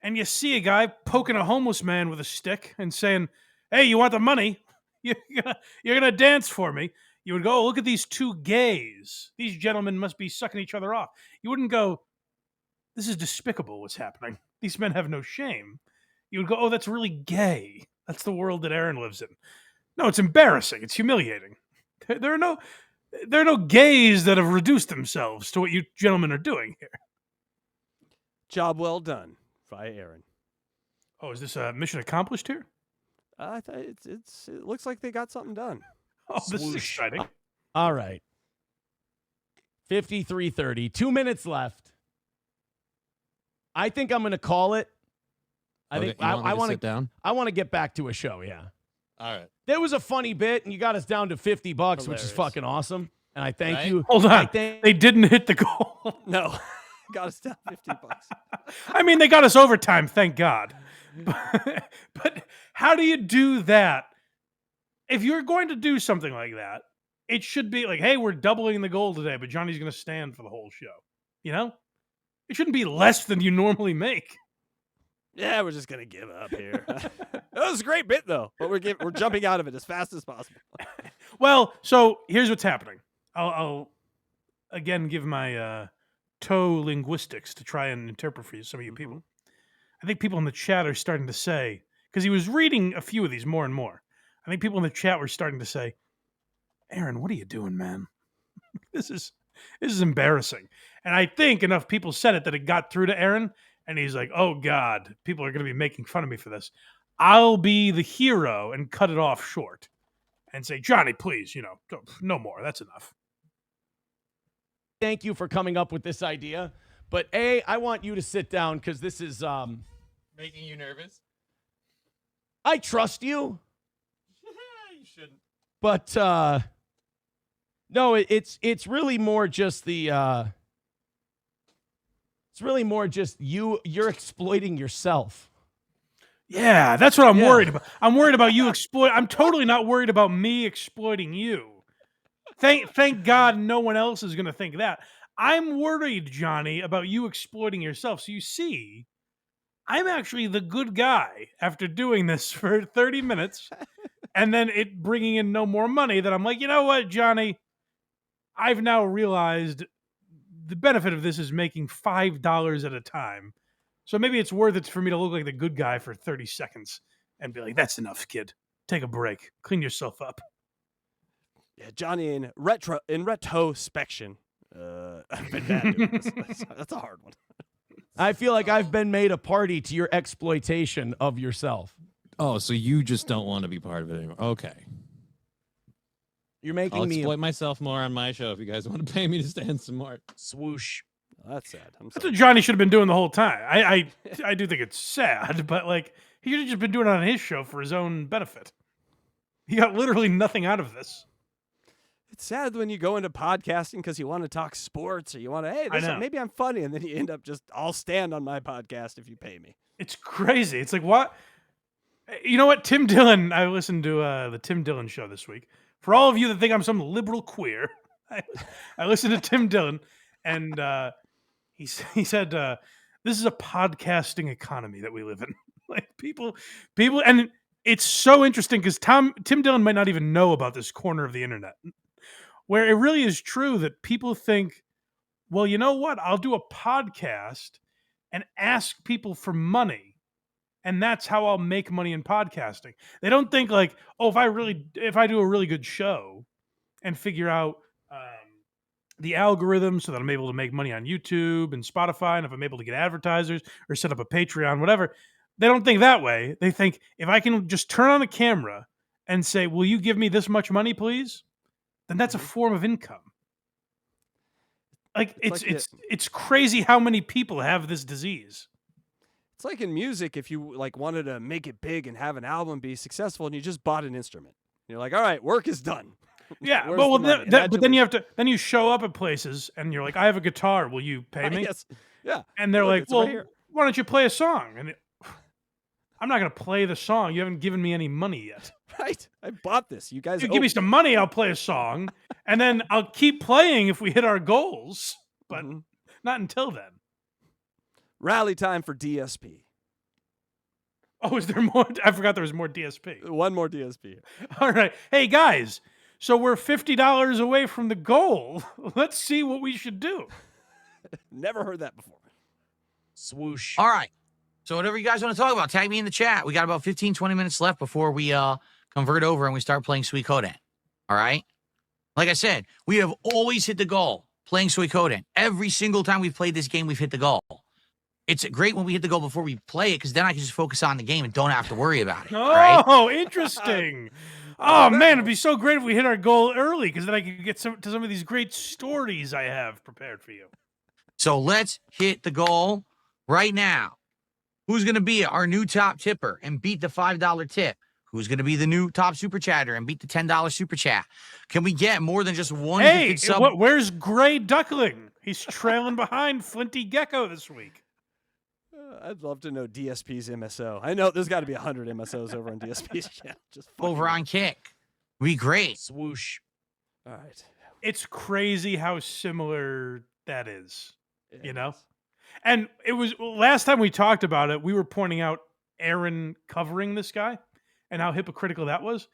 and you see a guy poking a homeless man with a stick and saying, "Hey, you want the money? You're gonna dance for me." You would go, "Oh, look at these two gays. These gentlemen must be sucking each other off." You wouldn't go, "This is despicable what's happening." these men have no shame, you would go, oh, that's really gay. That's the world that Aaron lives in. No, it's embarrassing. It's humiliating. There are no gays that have reduced themselves to what you gentlemen are doing here. Job well done by Aaron. Oh, is this a mission accomplished here? I thought it looks like they got something done. Oh, this is exciting. All right. 53:30. 2 minutes left. I think I'm going to call it. I think I want to sit down. I want to get back to a show. Yeah. All right. There was a funny bit, and you got us down to $50, which is Hilarious. fucking awesome. And I thank Right? you. Hold I on. thank- They didn't hit the goal. No, got us down $50. I mean, they got us overtime, thank God. But how do you do that? If you're going to do something like that, it should be like, hey, we're doubling the goal today, but Johnny's going to stand for the whole show. You know? It shouldn't be less than you normally make. Yeah, we're just gonna give up here. That was a great bit though, but we're jumping out of it as fast as possible. Well, so here's what's happening. I'll again give my toe linguistics to try and interpret for you, some of you people. I think people in the chat are starting to say, because he was reading a few of these more and more. I think people in the chat were starting to say, Aaron, what are you doing, man? This is embarrassing. And I think enough people said it that it got through to Aaron, and he's like, oh God, people are going to be making fun of me for this. I'll be the hero and cut it off short and say, Johnny, please, no more. That's enough. Thank you for coming up with this idea. But I want you to sit down because this is Making you nervous? I trust you. You shouldn't. But no, it's really more just the it's really more just you're exploiting yourself. Yeah, that's what I'm Yeah. worried about. I'm worried about you I'm totally not worried about me exploiting you. Thank God no one else is going to think that. I'm worried, Johnny, about you exploiting yourself. So you see, I'm actually the good guy after doing this for 30 minutes and then it bringing in no more money, that I'm like, you know what, Johnny? I've now realized the benefit of this is making $5 at a time. So maybe it's worth it for me to look like the good guy for 30 seconds and be like, that's enough, kid. Take a break. Clean yourself up. Yeah, Johnny, in retrospection, I've been bad doing this. That's a hard one. I feel like I've been made a party to your exploitation of yourself. Oh, so you just don't want to be part of it anymore? Okay. You're making I'll me exploit myself more on my show if you guys want to pay me to stand some more. swoosh. Well, that's sad. I'm That's sorry. what Johnny should have been doing the whole time. I do think it's sad, but like he should have just been doing it on his show for his own benefit. He got literally nothing out of this. It's sad when you go into podcasting because you want to talk sports or you want to, hey, I know. maybe I'm funny, and then you end up just, I'll stand on my podcast if you pay me. It's crazy. It's like, what? You know what? Tim Dillon, I listened to the Tim Dillon show this week. For all of you that think I'm some liberal queer, I listened to Tim Dillon, and he said, this is a podcasting economy that we live in. Like people, and it's so interesting because Tim Dillon might not even know about this corner of the internet, where it really is true that people think, well, you know what? I'll do a podcast and ask people for money, and that's how I'll make money in podcasting. They don't think like, oh, if I do a really good show and figure out the algorithm so that I'm able to make money on YouTube and Spotify, and if I'm able to get advertisers or set up a Patreon, whatever, they don't think that way. They think if I can just turn on a camera and say, will you give me this much money, please? Then that's a form of income. Like it's crazy how many people have this disease. It's like in music, if you like wanted to make it big and have an album be successful, and you just bought an instrument, you're like, all right, work is done. Yeah, Where's well, the money? but then you have to. Then you show up at places and you're like, I have a guitar. Will you pay me? Yes. Yeah. And they're Look, like, it's right well, here. why don't you play a song? And I'm not going to play the song. You haven't given me any money yet. Right. I bought this. You guys You give me some money, I'll play a song, and then I'll keep playing if we hit our goals. But not until then. Rally time for DSP. Oh, is there more? I forgot there was more DSP. One more DSP. All right. Hey, guys. So we're $50 away from the goal. Let's see what we should do. Never heard that before. Swoosh. All right. So whatever you guys want to talk about, tag me in the chat. We got about 15, 20 minutes left before we convert over and we start playing Suikoden. All right? Like I said, we have always hit the goal playing Suikoden. Every single time we've played this game, we've hit the goal. It's great when we hit the goal before we play it because then I can just focus on the game and don't have to worry about it. Oh, right? interesting. Oh, man, it'd be so great if we hit our goal early because then I could get to some of these great stories I have prepared for you. So let's hit the goal right now. Who's going to be our new top tipper and beat the $5 tip? Who's going to be the new top super chatter and beat the $10 super chat? Can we get more than just one Hey, gifted sub? where's Gray Duckling? He's trailing behind Flinty Gecko this week. I'd love to know DSP's MSO. I know there's got to be 100 MSOs over on DSP's channel. Just Over on Kick. Be great. Swoosh. All right. It's crazy how similar that is, Yeah, you it know? is. And it was last time we talked about it, we were pointing out Aaron covering this guy and how hypocritical that was.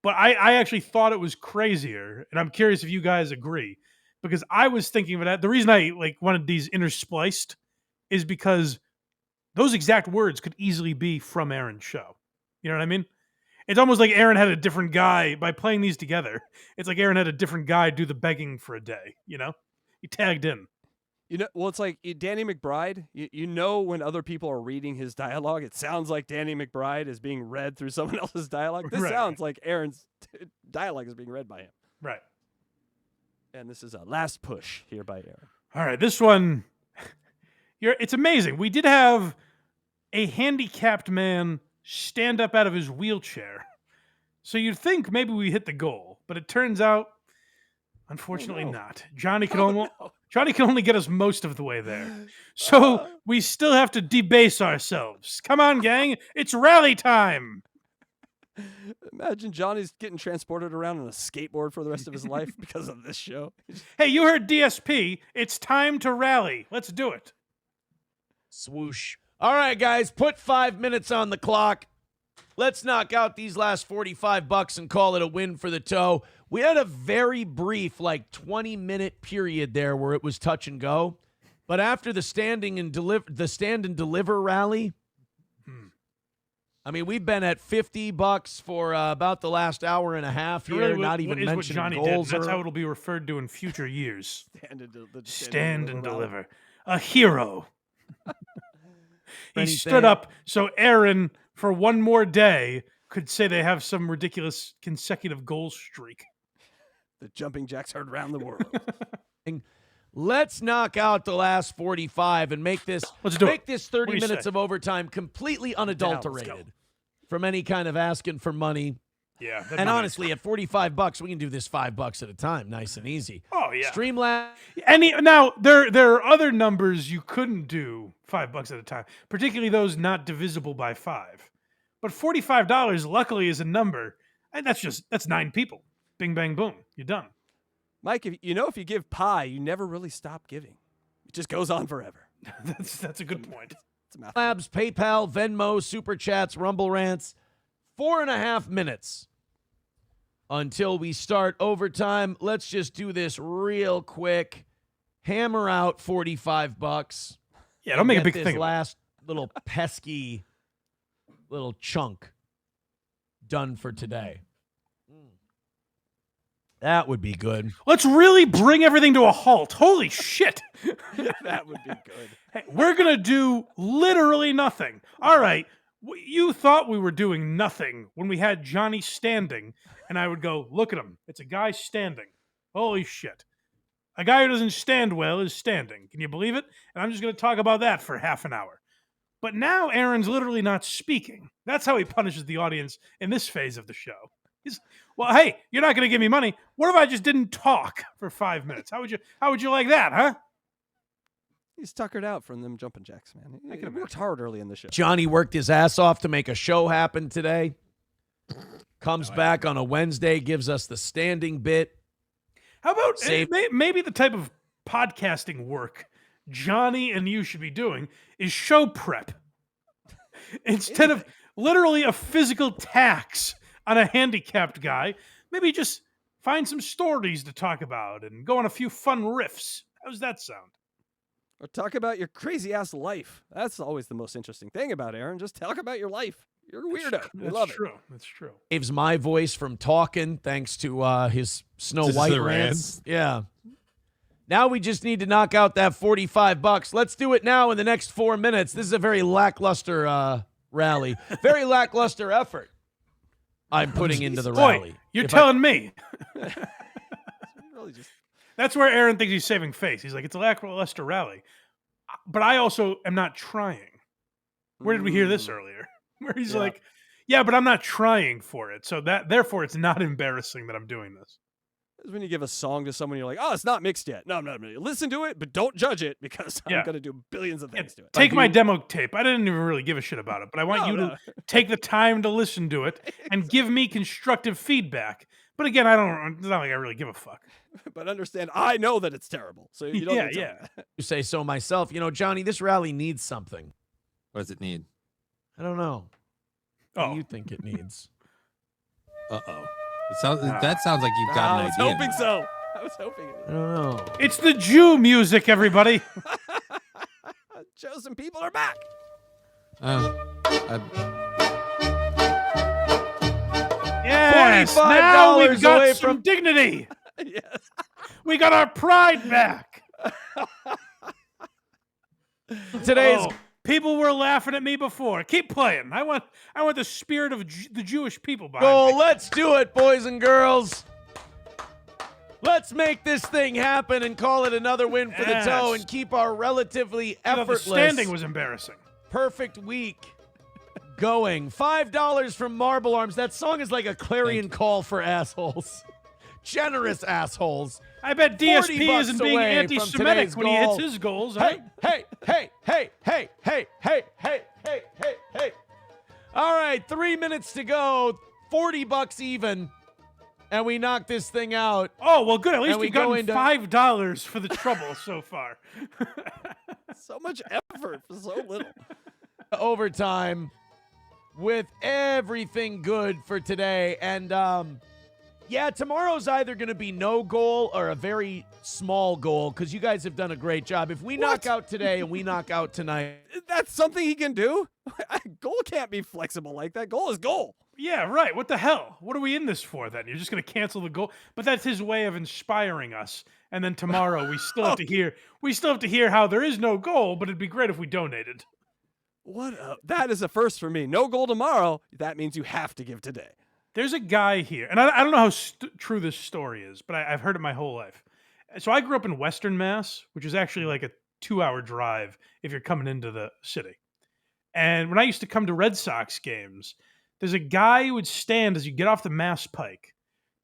But I actually thought it was crazier, and I'm curious if you guys agree, because I was thinking of that. The reason I wanted these interspliced is because those exact words could easily be from Aaron's show. You know what I mean? It's almost like Aaron had a different guy by playing these together. It's like Aaron had a different guy do the begging for a day, you know? He tagged in. You know, well, it's like Danny McBride. You know when other people are reading his dialogue, it sounds like Danny McBride is being read through someone else's dialogue. This Right. sounds like Aaron's dialogue is being read by him. Right. And this is a last push here by Aaron. All right, this one, it's amazing. We did have a handicapped man stand up out of his wheelchair. So you'd think maybe we hit the goal, but it turns out, unfortunately, no. not. Johnny can Oh, only no. Johnny can only get us most of the way there. So we still have to debase ourselves. Come on, gang. It's rally time. Imagine Johnny's getting transported around on a skateboard for the rest of his life because of this show. Hey, you heard DSP. It's time to rally. Let's do it. Swoosh. All right, guys, put 5 minutes on the clock. Let's knock out these last $45 and call it a win for the toe. We had a very brief, 20-minute period there where it was touch and go. But after the stand and deliver rally, I mean, we've been at $50 for about the last hour and a half here, Really, not even is what mentioning Johnny goals. did. That's or- how it'll be referred to in future years. Stand And rally. deliver. A hero. He Anything- stood up so Aaron, for one more day, could say they have some ridiculous consecutive goal streak. The jumping jacks heard around the world. Let's knock out the last 45 and make this Let's do make it. this What 30 do you minutes say? of overtime completely let's go. unadulterated from any kind of asking for money. Yeah. And honestly, at $45, we can do this $5 at a time, nice and easy. Oh, yeah. Streamlabs. Now, there are other numbers you couldn't do $5 at a time, particularly those not divisible by 5. But $45, luckily, is a number, and that's 9 people. Bing, bang, boom. You're done. Mike, if you give pie, you never really stop giving. It just goes on forever. That's a good point. It's a math. Labs, PayPal, Venmo, Super Chats, Rumble Rants. 4.5 minutes until we start overtime. Let's just do this real quick. Hammer out $45. Yeah, don't make a Get big this thing of it. last little pesky little chunk done for today. That would be good. Let's really bring everything to a halt. Holy shit. That would be good. Hey, we're going to do literally nothing. All right. You thought we were doing nothing when we had Johnny standing, and I would go, look at him. It's a guy standing. Holy shit. A guy who doesn't stand well is standing. Can you believe it? And I'm just going to talk about that for half an hour. But now Aaron's literally not speaking. That's how he punishes the audience in this phase of the show. Well, hey, you're not going to give me money. What if I just didn't talk for 5 minutes? How would you like that, huh? He's tuckered out from them jumping jacks, man. He worked hard early in the show. Johnny worked his ass off to make a show happen today. Comes back on a Wednesday, gives us the standing bit. How about Save- maybe the type of podcasting work Johnny and you should be doing is show prep. Instead of literally a physical tax on a handicapped guy, maybe just find some stories to talk about and go on a few fun riffs. How's that sound? Or talk about your crazy ass life. That's always the most interesting thing about Aaron. Just talk about your life. You're a weirdo. We love it. That's true. Saves my voice from talking thanks to his Snow Just White the rants. Yeah. Now we just need to knock out that $45. Let's do it now in the next 4 minutes. This is a very lackluster rally. Very lackluster effort I'm putting into the rally. You're telling me. Really just That's where Aaron thinks he's saving face. He's like, it's a lackluster rally. But I also am not trying. Where did we hear this earlier? Where he's like, yeah, but I'm not trying for it. So therefore it's not embarrassing that I'm doing this. It's when you give a song to someone, you're like, oh, it's not mixed yet. No, listen to it, but don't judge it because I'm going to do billions of things to it. Take my demo tape. I didn't even really give a shit about it, but I want you to take the time to listen to it and give me constructive feedback. But again, it's not like I really give a fuck. But understand, I know that it's terrible. So you don't need to tell me that. You say so myself. You know, Johnny, this rally needs something. What does it need? I don't know. What do you think it needs? Uh-oh. That sounds like you've got an idea. I was hoping so. I was hoping. I don't know. It's the Jew music, everybody. Chosen people are back. Yes, now we've got some dignity. Yes. We got our pride back. Today's people were laughing at me before. Keep playing. I want the spirit of the Jewish people behind goal. me. Let's do it, boys and girls. Let's make this thing happen and call it another win for the toe and keep our relatively effortless. The standing was embarrassing. Perfect week going. $5 from Marble Arms. That song is like a clarion call for assholes. Generous assholes. I bet DSP isn't being anti-Semitic when he hits his goals. Hey. All right, 3 minutes to go. $40 even. And we knocked this thing out. Oh, well, good. At least we got $5 for the trouble so far. So much effort for so little. Overtime with everything good for today. And, tomorrow's either going to be no goal or a very small goal because you guys have done a great job. If we knock out today and we knock out tonight. That's something he can do? Goal can't be flexible like that. Goal is goal. Yeah, right. What the hell? What are we in this for then? You're just going to cancel the goal? But that's his way of inspiring us. And then tomorrow we still have to hear how there is no goal, but it'd be great if we donated. That is a first for me. No goal tomorrow. That means you have to give today. There's a guy here, and I don't know how true this story is, but I've heard it my whole life. So I grew up in Western Mass, which is actually like a 2-hour drive if you're coming into the city. And when I used to come to Red Sox games, there's a guy who would stand as you get off the Mass Pike.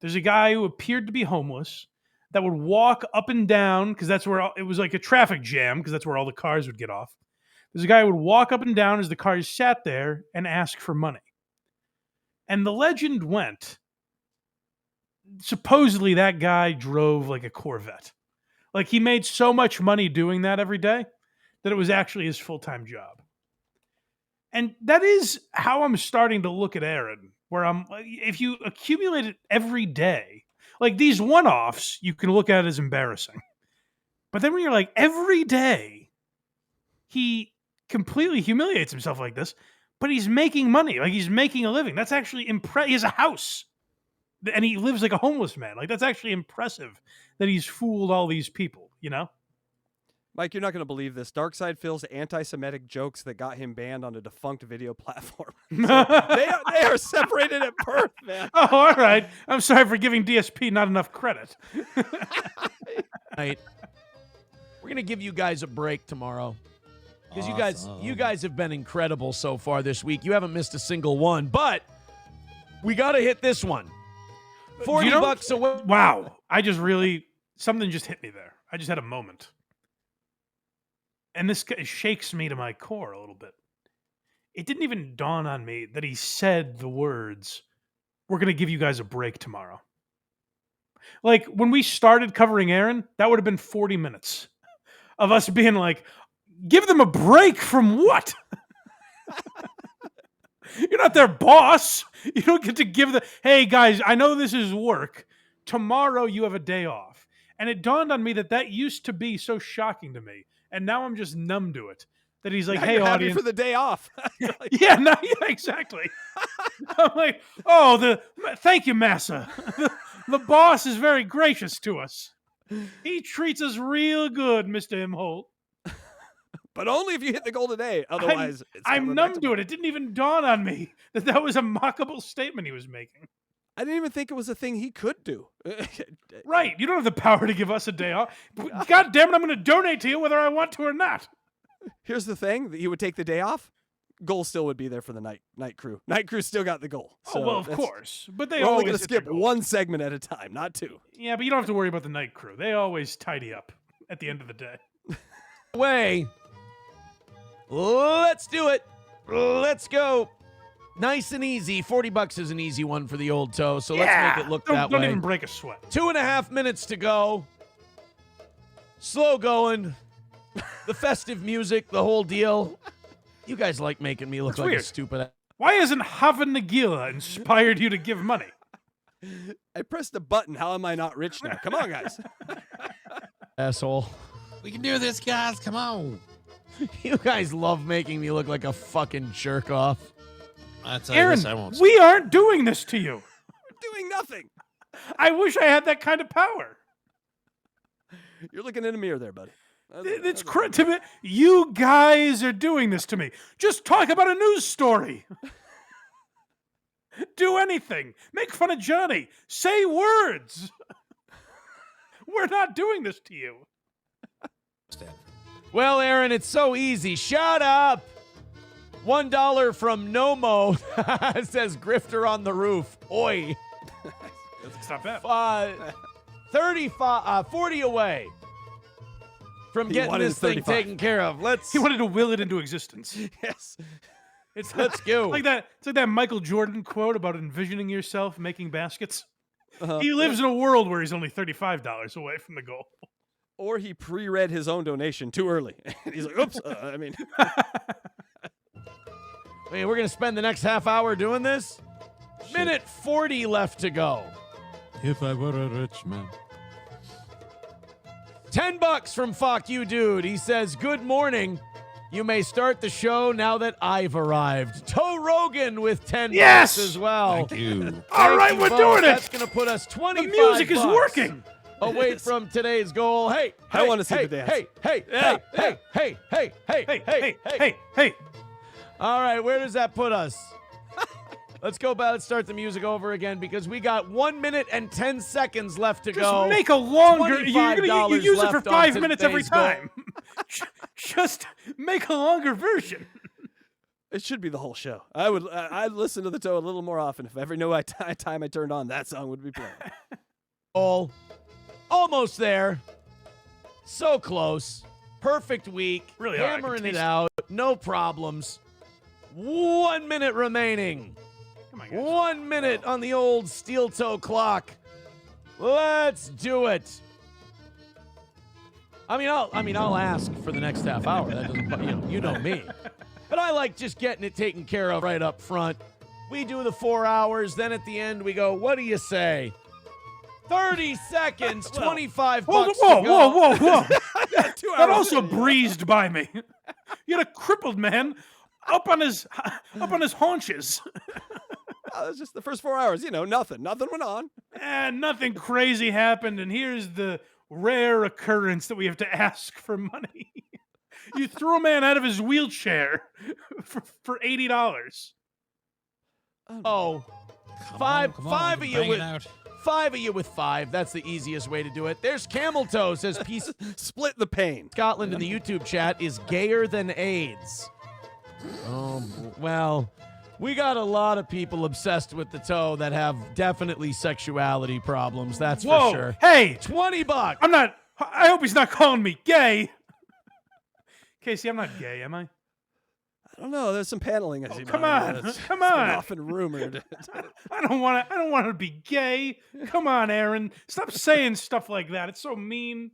There's a guy who appeared to be homeless that would walk up and down because that's where it was like a traffic jam because that's where all the cars would get off. There's a guy who would walk up and down as the cars sat there and ask for money. And the legend went, supposedly that guy drove like a Corvette. Like he made so much money doing that every day that it was actually his full-time job. And that is how I'm starting to look at Aaron, where if you accumulate it every day, like these one-offs, you can look at it as embarrassing. But then when you're like, every day, he completely humiliates himself like this, but he's making money, like he's making a living. That's actually impressive. He has a house, and he lives like a homeless man. Like that's actually impressive that he's fooled all these people, you know? Mike, you're not going to believe this. Darkseid Phil's anti-Semitic jokes that got him banned on a defunct video platform. So they are separated at birth, man. Oh, all right. I'm sorry for giving DSP not enough credit. Right. We're going to give you guys a break tomorrow. Because you guys have been incredible so far this week. You haven't missed a single one, but we got to hit this one. $40 away. Wow. Something just hit me there. I just had a moment. And this shakes me to my core a little bit. It didn't even dawn on me that he said the words, we're going to give you guys a break tomorrow. Like, when we started covering Aaron, that would have been 40 minutes of us being like, give them a break from what? You're not their boss. You don't get to give hey, guys, I know this is work. Tomorrow you have a day off. And it dawned on me that used to be so shocking to me. And now I'm just numb to it. That he's like, Now hey, you're happy audience. for the day off. Yeah, no, yeah, exactly. I'm like, oh, thank you, Massa. The boss is very gracious to us. He treats us real good, Mr. Imholte. But only if you hit the goal today. Otherwise, I'm numb to it. It didn't even dawn on me that was a mockable statement he was making. I didn't even think it was a thing he could do. Right. You don't have the power to give us a day off. God damn it, I'm going to donate to you whether I want to or not. Here's the thing: that you would take the day off. Goal still would be there for the night crew. Night crew still got the goal. So well, of course. But they we're only always going to hit their skip goal. one segment at a time, not two. Yeah, but you don't have to worry about the night crew. They always tidy up at the end of the day. Way. Let's do it. Let's go. Nice and easy. $40 is an easy one for the old toe, so let's make it look that don't way. Don't even break a sweat. 2.5 minutes to go. Slow going. The festive music, the whole deal. You guys like making me look That's like weird. a stupid. Why hasn't Hava Nagila inspired you to give money? I pressed a button. How am I not rich now? Come on, guys. Asshole. We can do this, guys. Come on. You guys love making me look like a fucking jerk off. I tell you Aaron, this, I won't. we aren't doing this to you. We're doing nothing. I wish I had that kind of power. You're looking in a mirror there, buddy. It's you guys are doing this to me. Just talk about a news story. Do anything. Make fun of Johnny. Say words. We're not doing this to you. Well, Aaron, it's so easy. Shut up. $1 from Nomo says grifter on the roof. Oi. It's not bad. 40 away from getting this thing taken care of. He wanted to will it into existence. Yes. Let's go. It's like that Michael Jordan quote about envisioning yourself making baskets. He lives in a world where he's only $35 away from the goal. Or he pre-read his own donation too early. He's like, oops. Wait, we're going to spend the next half hour doing this? Minute 40 left to go. If I were a rich man. $10 from Fuck You Dude. He says, good morning. You may start the show now that I've arrived. Toe Rogan with $10 Yes! as well. Thank you. All right, Thank you we're both. doing it. That's going to put us 25 The music is bucks working. away from today's goal. Hey, I wanna see the dance. Hey. All right, where does that put us? Let's go back. Let's start the music over again because we got 1 minute and 10 seconds left to go. Just make a longer. You $25 use it for left 5 on minutes every today's goal. time. Just make a longer version. It should be the whole show. I'd listen to the toe a little more often if every time I turned on that song would be playing. Almost there. So close. Perfect week. Really are. I can Hammering it taste it. out. No problems. 1 minute remaining. Come on, guys. 1 minute on the old steel toe clock. Let's do it. I'll ask for the next half hour. That doesn't, you know me. But I like just getting it taken care of right up front. We do the 4 hours, then at the end we go, what do you say? 30 seconds, 25 bucks to go. Whoa. 2 hours That also in. breezed by me. You had a crippled man up on his haunches. Oh, it's just the first 4 hours. Nothing. Nothing went on. And nothing crazy happened, and here's the rare occurrence that we have to ask for money. You threw a man out of his wheelchair for $80. Oh, Come Five on, of you bang with it out. 5 of you with 5. That's the easiest way to do it. There's Camel Toe says Peace Split the pain. Scotland in the YouTube chat is gayer than AIDS. Oh, well, we got a lot of people obsessed with the toe that have definitely sexuality problems. That's Whoa, for sure. hey, $20. I hope he's not calling me gay. Casey, I'm not gay, am I? I don't know. There's some paneling. Come on. It's Come been on. often rumored. I don't want to be gay. Come on, Aaron. Stop saying stuff like that. It's so mean.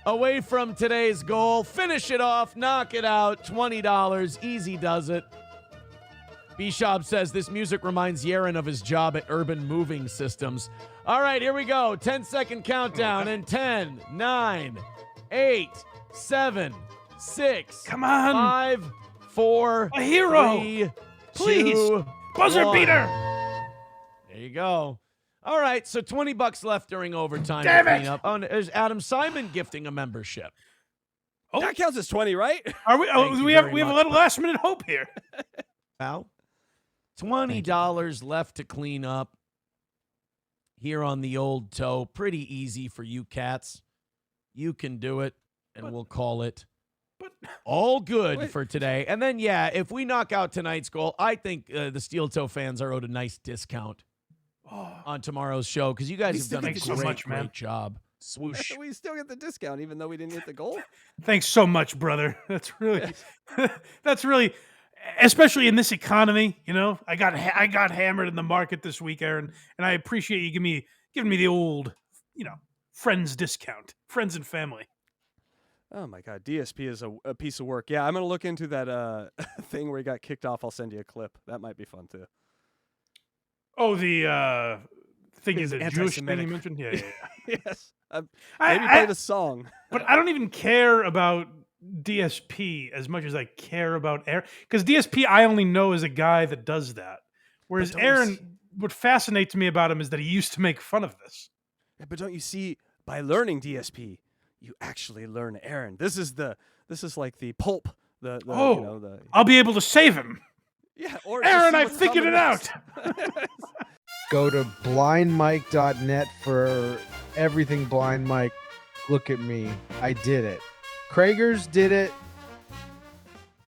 Away from today's goal. Finish it off. Knock it out. $20. Easy does it. B-Shop says this music reminds Yaron of his job at Urban Moving Systems. All right, here we go. 10-second countdown. And 10, 9, 8, 7, 6. Come on. 5, 4. A hero. 3, Please. 2, Buzzer 1. beater. There you go. All right, so $20 left during overtime Damn to clean it. up. Oh, and there's Adam Simon gifting a membership. Oh. That counts as 20, right? Are we? Thank Oh, you we have very a much, little bud. last minute hope here. Al, $20 left to clean up here on the old toe. Pretty easy for you cats. You can do it, and we'll call it But all good Wait. for today. And then, yeah, if we knock out tonight's goal, I think the Steel Toe fans are owed a nice discount on tomorrow's show because you guys We have still done a get great, the so much, man. great job. Swoosh. We still get the discount even though we didn't hit the goal. thanks so much, brother. That's really, that's really, especially in this economy. You know, I got hammered in the market this week, Aaron, and I appreciate you giving me the old, friends discount, friends and family. Oh my God, DSP is a piece of work. Yeah, I'm gonna look into that thing where he got kicked off. I'll send you a clip. That might be fun too. Oh, the thing His is a Jewish thing you anti-Semitic. mentioned. Yeah. Yes, I- maybe play the song. But I don't even care about DSP as much as I care about Aaron, because DSP I only know as a guy that does that. Whereas don't you Aaron, see- what fascinates me about him is that he used to make fun of this. Yeah, but don't you see? By learning DSP, you actually learn Aaron. This is like the pulp. The I'll be able to save him. yeah. Or just Aaron, see I've what's figured coming it out. next. Go to blindmike.net for everything Blind Mike. Look at me. I did it. Kragers did it.